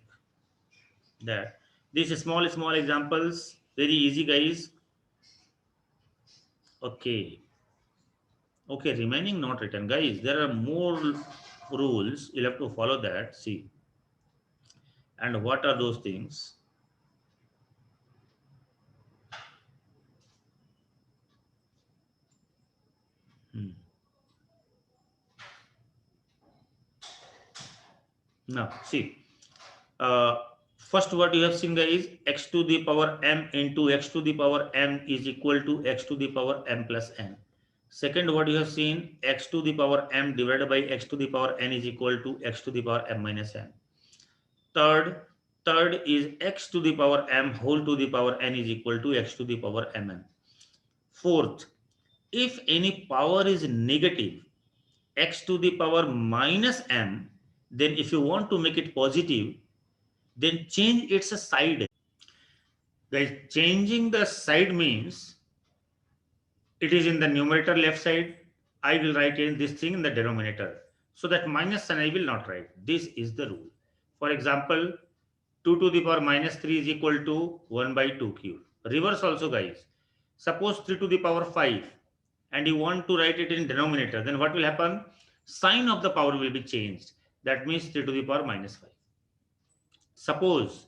that. These small examples, very easy, guys. Okay, remaining not written, guys. There are more rules, you'll have to follow that. See, and what are those things? Now see, first what you have seen, guys, x to the power m into x to the power m is equal to x to the power m plus n. Second, what you have seen, x to the power m divided by x to the power n is equal to x to the power m minus n. Third is x to the power m whole to the power n is equal to x to the power mn. Fourth, if any power is negative, x to the power minus m, then if you want to make it positive, then change its side. Guys, changing the side means it is in the numerator left side. I will write in this thing in the denominator. So that minus sign I will not write. This is the rule. For example, 2 to the power minus 3 is equal to 1 by 2 cube. Reverse also, guys. Suppose 3 to the power 5 and you want to write it in denominator, then what will happen? Sign of the power will be changed. That means 3 to the power minus 5. Suppose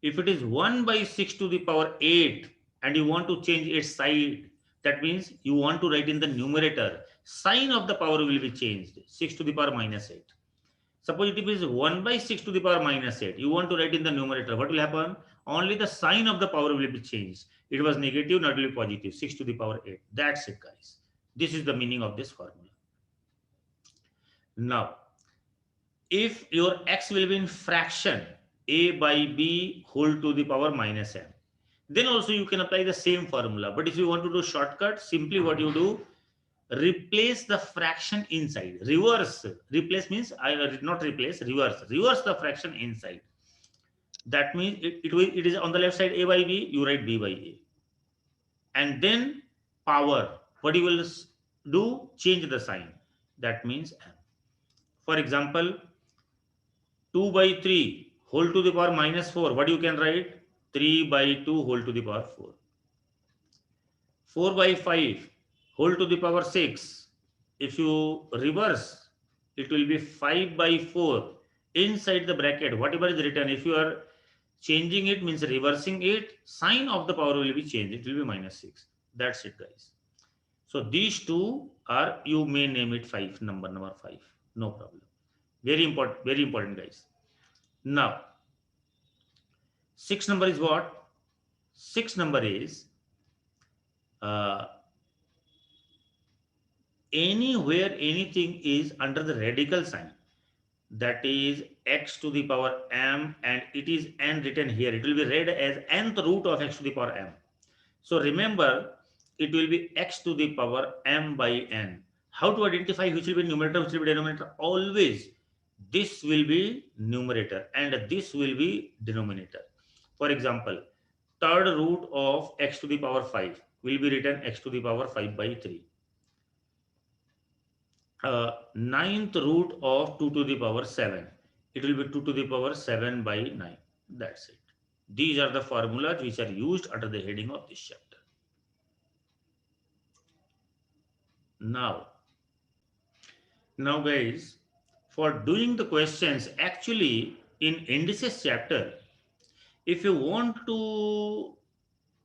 if it is 1 by 6 to the power 8 and you want to change its side, that means you want to write in the numerator, sign of the power will be changed, 6 to the power minus 8. Suppose it is 1 by 6 to the power minus 8, you want to write in the numerator, what will happen? Only the sign of the power will be changed. It was negative, not will be positive, 6 to the power 8. That's it, guys. This is the meaning of this formula. Now, if your x will be in fraction, a by b whole to the power minus m, then also you can apply the same formula. But if you want to do shortcut, simply what you do, replace the fraction inside. Reverse. Replace means not replace, reverse. Reverse the fraction inside. That means it is on the left side a by b, you write b by a. And then power. What you will do, change the sign. That means m. For example, 2 by 3 whole to the power minus 4. What you can write? 3 by 2 whole to the power 4. 4 by 5 whole to the power 6. If you reverse, it will be 5 by 4 inside the bracket. Whatever is written, if you are changing it, means reversing it, sign of the power will be changed. It will be minus 6. That's it, guys. So these two are, you may name it 5, number 5. No problem. Very important, guys. Now, sixth number is what? Sixth number is uh, anywhere anything is under the radical sign, that is x to the power m, and it is n written here, it will be read as nth root of x to the power m. So remember, it will be x to the power m by n. How to identify which will be numerator, which will be denominator? Always this will be numerator and this will be denominator. For example, third root of x to the power 5 will be written x to the power 5 by 3. Ninth root of 2 to the power 7, it will be 2 to the power 7 by 9. That's it. These are the formulas which are used under the heading of this chapter. Now guys, for doing the questions, actually in indices chapter, if you want to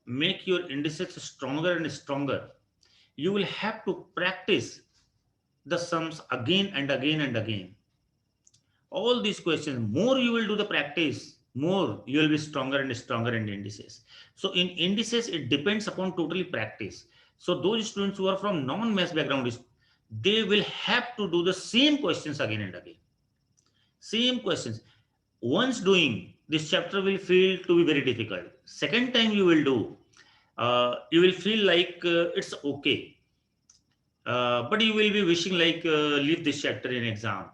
make your indices stronger and stronger, you will have to practice the sums again and again and again. All these questions, more you will do the practice, more you will be stronger and stronger in indices. So in indices, it depends upon totally practice. So those students who are from non-math background, they will have to do the same questions again and again. Same questions. Once doing, this chapter will feel to be very difficult. Second time you will do, you will feel like it's okay. But you will be wishing like leave this chapter in exam.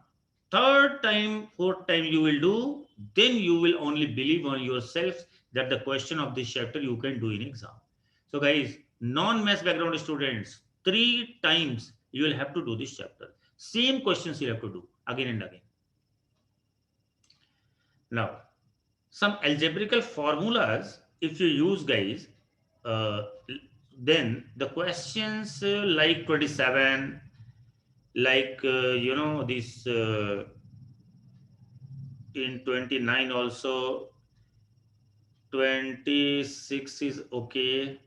Third time, fourth time you will do, then you will only believe on yourself that the question of this chapter you can do in exam. So guys, non-math background students, 3 times you will have to do this chapter. Same questions you have to do again and again. Now, some algebraical formulas, if you use guys, uh, then the questions like 27, like this in 29 also, 26 is okay,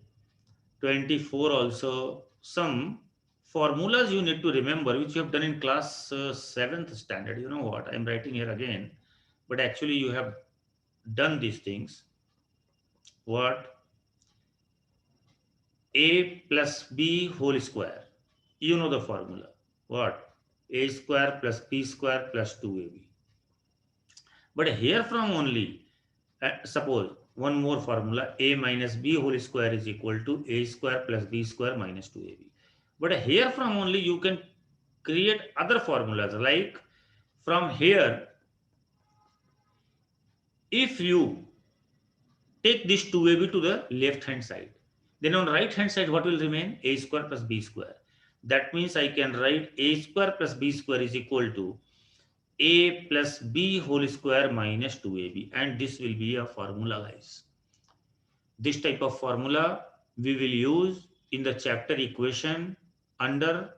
24 also. Some formulas you need to remember which you have done in class 7th standard. You know what, I'm writing here again, but actually you have done these things. What? A plus b whole square, you know the formula. What? A square plus b square plus 2ab. But here from only, suppose one more formula, a minus b whole square is equal to a square plus b square minus 2ab. But here from only you can create other formulas, like from here, if you take this 2ab to the left hand side, then on right hand side what will remain? A square plus b square. That means I can write a square plus b square is equal to a plus b whole square minus 2ab, and this will be a formula guys. This type of formula we will use in the chapter equation under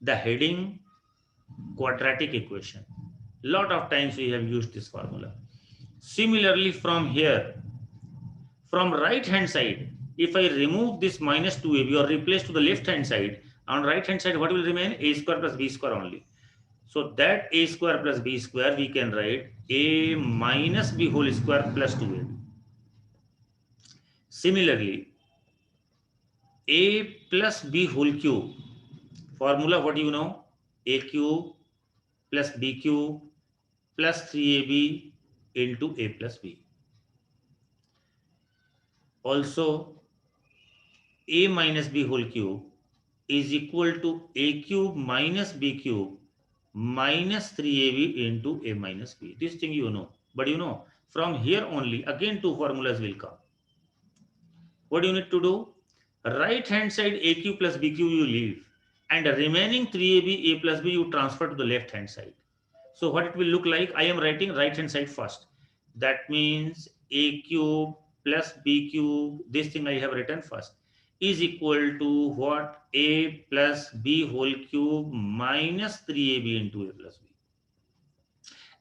the heading quadratic equation. Lot of times we have used this formula. Similarly, from here, from right hand side, if I remove this minus 2ab or replace to the left hand side, on right hand side what will remain? A square plus b square only. So that a square plus b square we can write a minus b whole square plus 2ab. Similarly, a plus b whole cube formula, what do you know? A cube plus b cube plus 3ab into a plus b. Also, a minus b whole cube is equal to a cube minus b cube minus 3ab into a minus b. This thing you know. But from here only, again 2 formulas will come. What do you need to do? Right hand side AQ plus BQ you leave, and the remaining 3AB A plus B you transfer to the left hand side. So what it will look like? I am writing right hand side first. That means A cube plus B cube, this thing I have written first, is equal to what? A plus B whole cube minus 3AB into A plus B.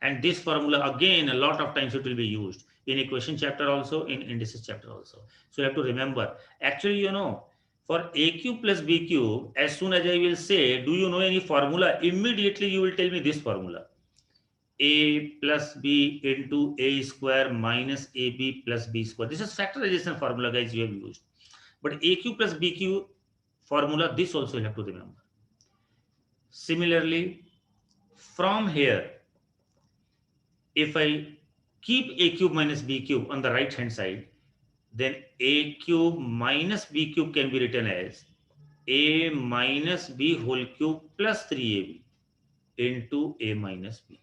And this formula again a lot of times it will be used in equation chapter also, in indices chapter also. So you have to remember. Actually, for a cube plus b cube, as soon as I will say, do you know any formula? Immediately you will tell me this formula. a plus b into a square minus ab plus b square. This is factorization formula, guys, you have used. But aq plus bq formula, this also you have to remember. Similarly, from here, if I keep a cube minus b cube on the right hand side, then a cube minus b cube can be written as a minus b whole cube plus 3ab into a minus b.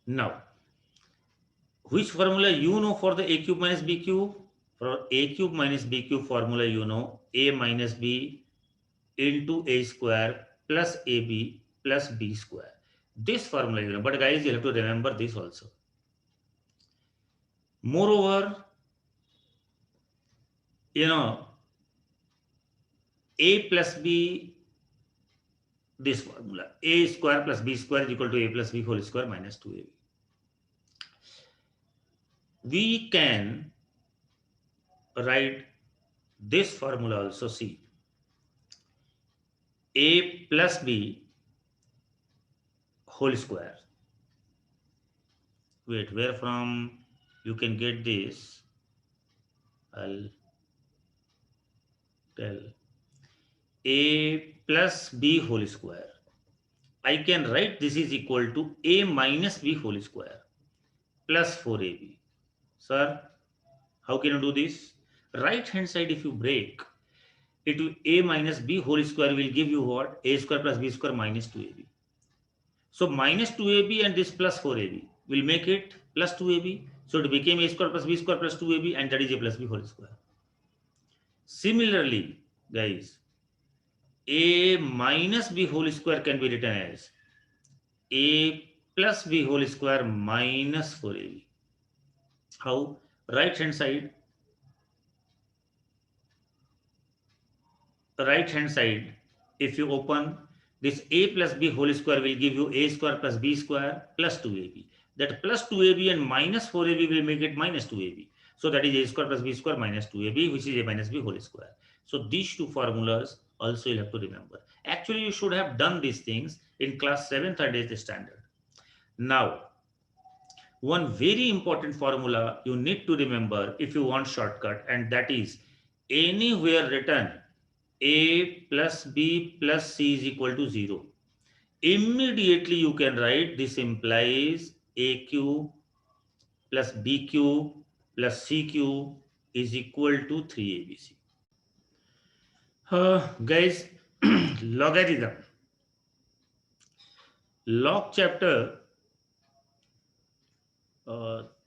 Now, which formula you know for the a cube minus b cube? For a cube minus b cube formula, you know a minus b into a square plus ab plus b square. This formula you know, but guys, you have to remember this also. Moreover, you know, a plus b, this formula, a square plus b square is equal to a plus b whole square minus 2ab. We can write this formula also, see, a plus b whole square. Wait, where from you can get this? I'll tell. A plus b whole square. I can write this is equal to a minus b whole square plus 4ab. Sir, how can you do this? Right hand side, if you break, it will a minus b whole square will give you what? A square plus b square minus 2ab. So minus 2ab and this plus 4ab will make it plus 2ab. So it became a square plus b square plus 2ab, and that is a plus b whole square. Similarly, guys, a minus b whole square can be written as a plus b whole square minus 4ab. How? Right hand side, if you open this, a plus b whole square will give you a square plus b square plus 2ab. That plus 2ab and minus 4ab will make it minus 2ab. So that is a square plus b square minus 2ab, which is a minus b whole square. So these two formulas also you have to remember. Actually, you should have done these things in class 7th and 8th standard. Now, one very important formula you need to remember if you want shortcut, and that is anywhere written a plus b plus c is equal to 0. Immediately you can write this implies a cube plus b cube plus c cube is equal to 3abc. Guys, logarithm. Log chapter,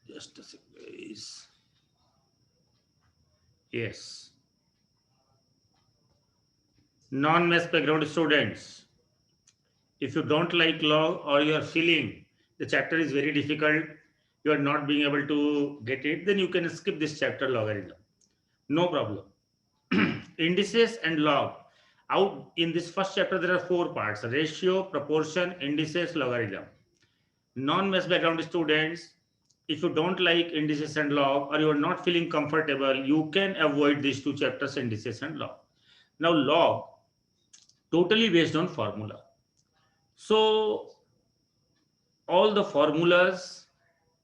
just a second, guys. Yes. Non-math background students, if you don't like log or you are feeling the chapter is very difficult, you are not being able to get it, then you can skip this chapter logarithm. No problem. Indices and log. Out in this first chapter, there are 4 parts: ratio, proportion, indices, logarithm. Non-math background students, if you don't like indices and log or you are not feeling comfortable, you can avoid these 2 chapters, indices and log. Now, log, totally based on formula. So all the formulas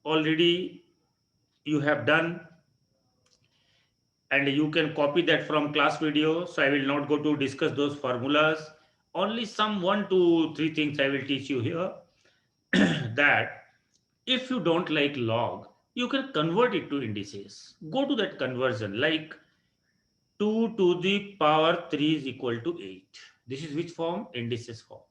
already you have done, and you can copy that from class video. So I will not go to discuss those formulas. Only some 1 to 3 things I will teach you here. That if you don't like log, you can convert it to indices. Go to that conversion, like 2 to the power 3 is equal to 8. This is which form? Indices form.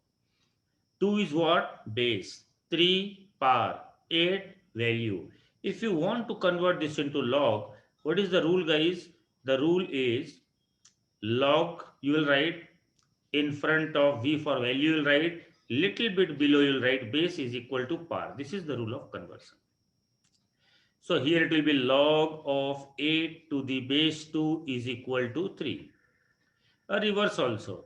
2 is what? Base. 3 power. 8 value. If you want to convert this into log, what is the rule, guys? The rule is log, you will write in front of v for value, you will write little bit below, you will write base is equal to power. This is the rule of conversion. So here it will be log of 8 to the base 2 is equal to 3. A reverse also.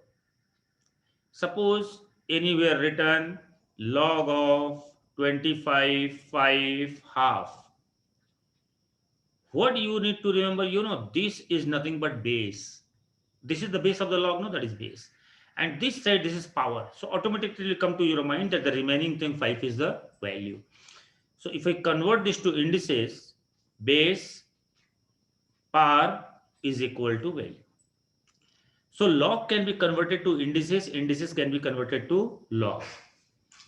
Suppose anywhere written log of 25 5 half. What you need to remember, this is nothing but base. This is the base of the log, no, that is base. And this side, this is power. So automatically will come to your mind that the remaining thing 5 is the value. So if I convert this to indices, base power is equal to value. So log can be converted to indices, indices can be converted to log.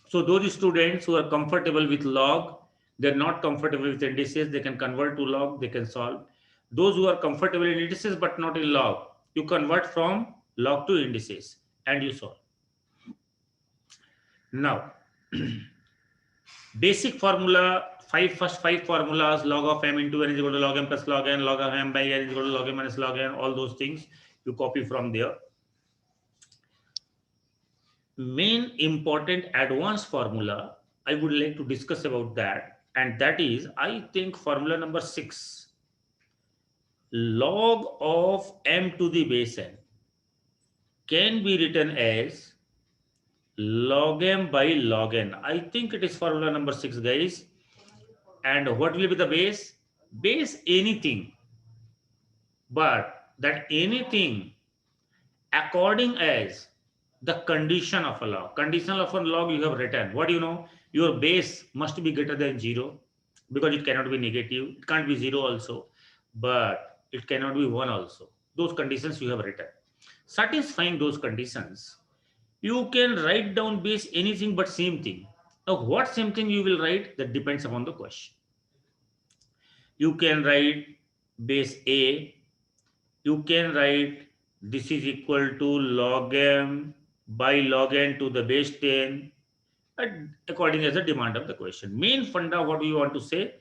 So those students who are comfortable with log, they're not comfortable with indices, they can convert to log, they can solve. Those who are comfortable in indices but not in log, you convert from log to indices and you solve. Now, basic formula, first five formulas, log of m into n is equal to log m plus log n, log of m by n is equal to log m minus log n, all those things you copy from there. Main important advanced formula I would like to discuss about that, and that is, I think, formula number 6. Log of m to the base n can be written as log m by log n. I think it is formula number 6, guys. And what will be the base? Base anything, but that anything according as the condition of a log. Condition of a log you have written. What do you know? Your base must be greater than 0 because it cannot be negative. It can't be 0 also, but it cannot be 1 also. Those conditions you have written. Satisfying those conditions, you can write down base anything but same thing. Now, what same thing you will write? That depends upon the question. You can write base A. You can write this is equal to log m by log n to the base 10, according as the demand of the question. Main funda, what we want to say,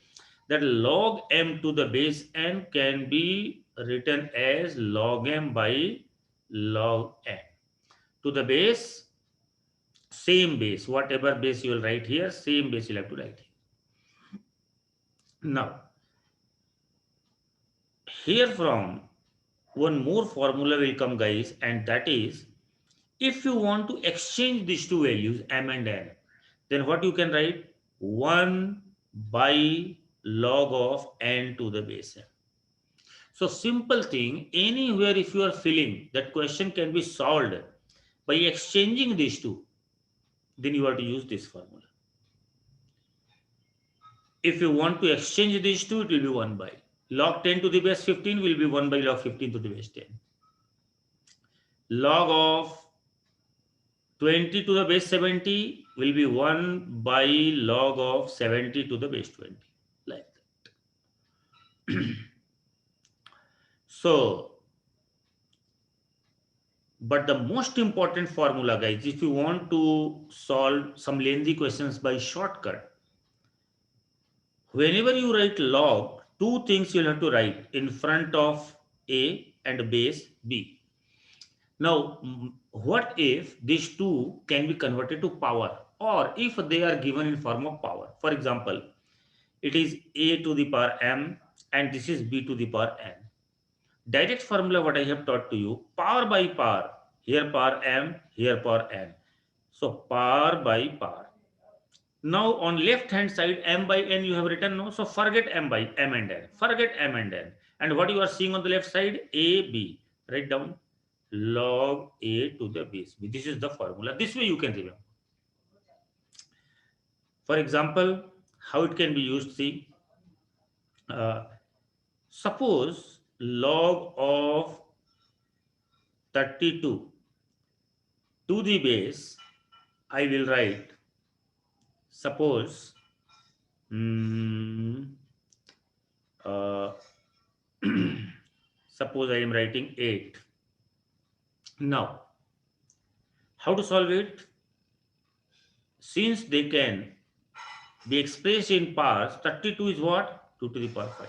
that log m to the base n can be written as log m by log n to the base, same base, whatever base you will write here, same base you'll have to write here. Now, here from one more formula will come, guys, and that is, if you want to exchange these two values m and n, then what you can write? 1 by log of n to the base n. So simple thing, anywhere if you are feeling that question can be solved by exchanging these two, then you have to use this formula. If you want to exchange these two, it will be 1 by log 10 to the base 15 will be 1 by log 15 to the base 10. Log of 20 to the base 70 will be 1 by log of 70 to the base 20, like that. So, but the most important formula, guys, if you want to solve some lengthy questions by shortcut, whenever you write log, two things you'll have to write in front of A and base B. Now, what if these two can be converted to power, or if they are given in form of power? For example, it is A to the power m and this is B to the power n. Direct formula what I have taught to you, power by power, here power m, here power n. So power by power. Now on left hand side m by n you have written, no, so forget m by m and n, forget m and n, and what you are seeing on the left side, a b, write down log a to the base b. This is the formula. This way you can remember. For example, how it can be used, see, suppose log of 32 to the base, I will write, suppose suppose I am writing 8. Now, how to solve it? Since they can be expressed in powers, 32 is what? 2 to the power 5.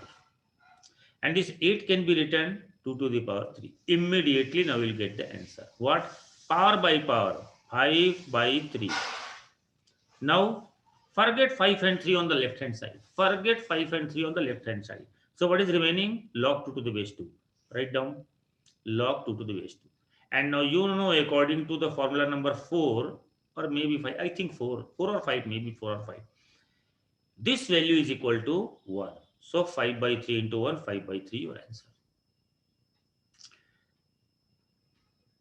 And this 8 can be written 2 to the power 3. Immediately now we'll get the answer. What? Power by power, 5 by 3. Now, forget 5 and 3 on the left hand side. Forget 5 and 3 on the left hand side. So what is remaining? Log 2 to the base 2. Write down log 2 to the base 2. And now you know, according to the formula number 4 or maybe 5, I think 4 or 5, maybe 4 or 5. This value is equal to 1. So 5 by 3 into 1, 5 by 3, your answer.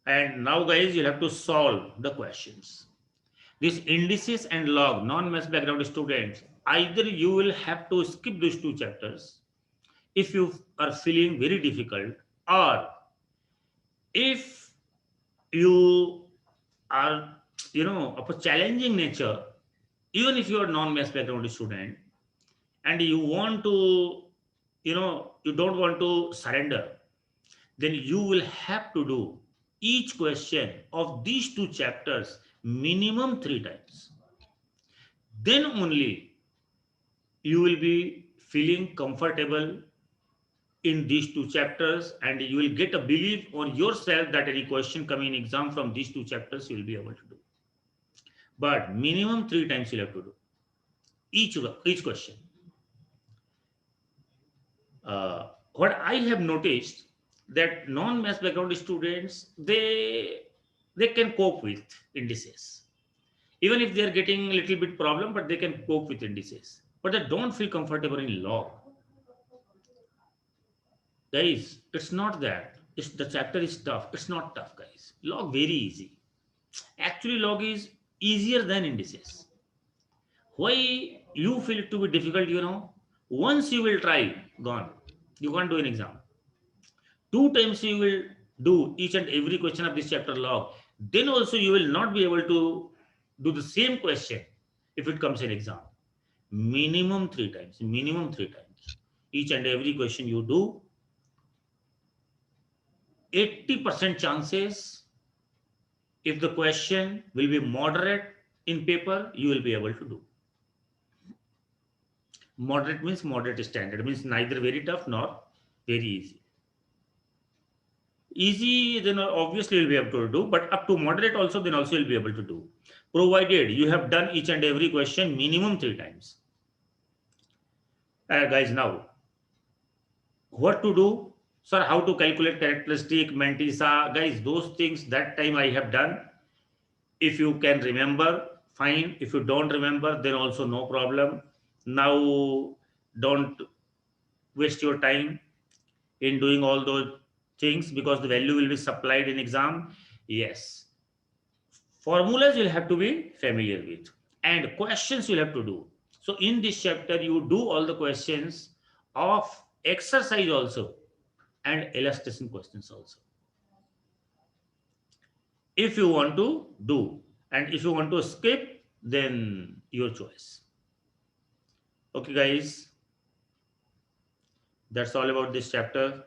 And now guys, you'll have to solve the questions. This indices and log, non-maths background students, either you will have to skip these two chapters if you are feeling very difficult, or if you are, of a challenging nature, even if you are non-maths background student and you want to, you don't want to surrender, then you will have to do each question of these two chapters minimum 3 times. Then only you will be feeling comfortable in these two chapters, and you will get a belief on yourself that any question coming in exam from these two chapters you will be able to do. But minimum 3 times you have to do each question. What I have noticed, that non-math background students, they can cope with indices, even if they are getting a little bit problem, but they can cope with indices, but they don't feel comfortable in log. Guys, it's not that it's the chapter is tough. It's not tough, guys. Log very easy. Actually, log is easier than indices. Why you feel it to be difficult? Once you will try, gone. You can't do an exam. 2 times you will do each and every question of this chapter log. Then also you will not be able to do the same question if it comes in exam. Minimum 3 times. Minimum 3 times. Each and every question you do, 80% chances, if the question will be moderate in paper, you will be able to do. Moderate means moderate standard, means neither very tough nor very easy. Easy, then obviously you'll be able to do, but up to moderate also, then also you'll be able to do, provided you have done each and every question minimum 3 times. Guys, now what to do? Sir, how to calculate characteristic, Mantissa? Guys, those things that time I have done. If you can remember, fine. If you don't remember, then also no problem. Now, don't waste your time in doing all those things, because the value will be supplied in exam. Yes, formulas you'll have to be familiar with, and questions you'll have to do. So in this chapter, you do all the questions of exercise also, and illustration questions also, if you want to do. And if you want to skip, then your choice. Okay guys, that's all about this chapter.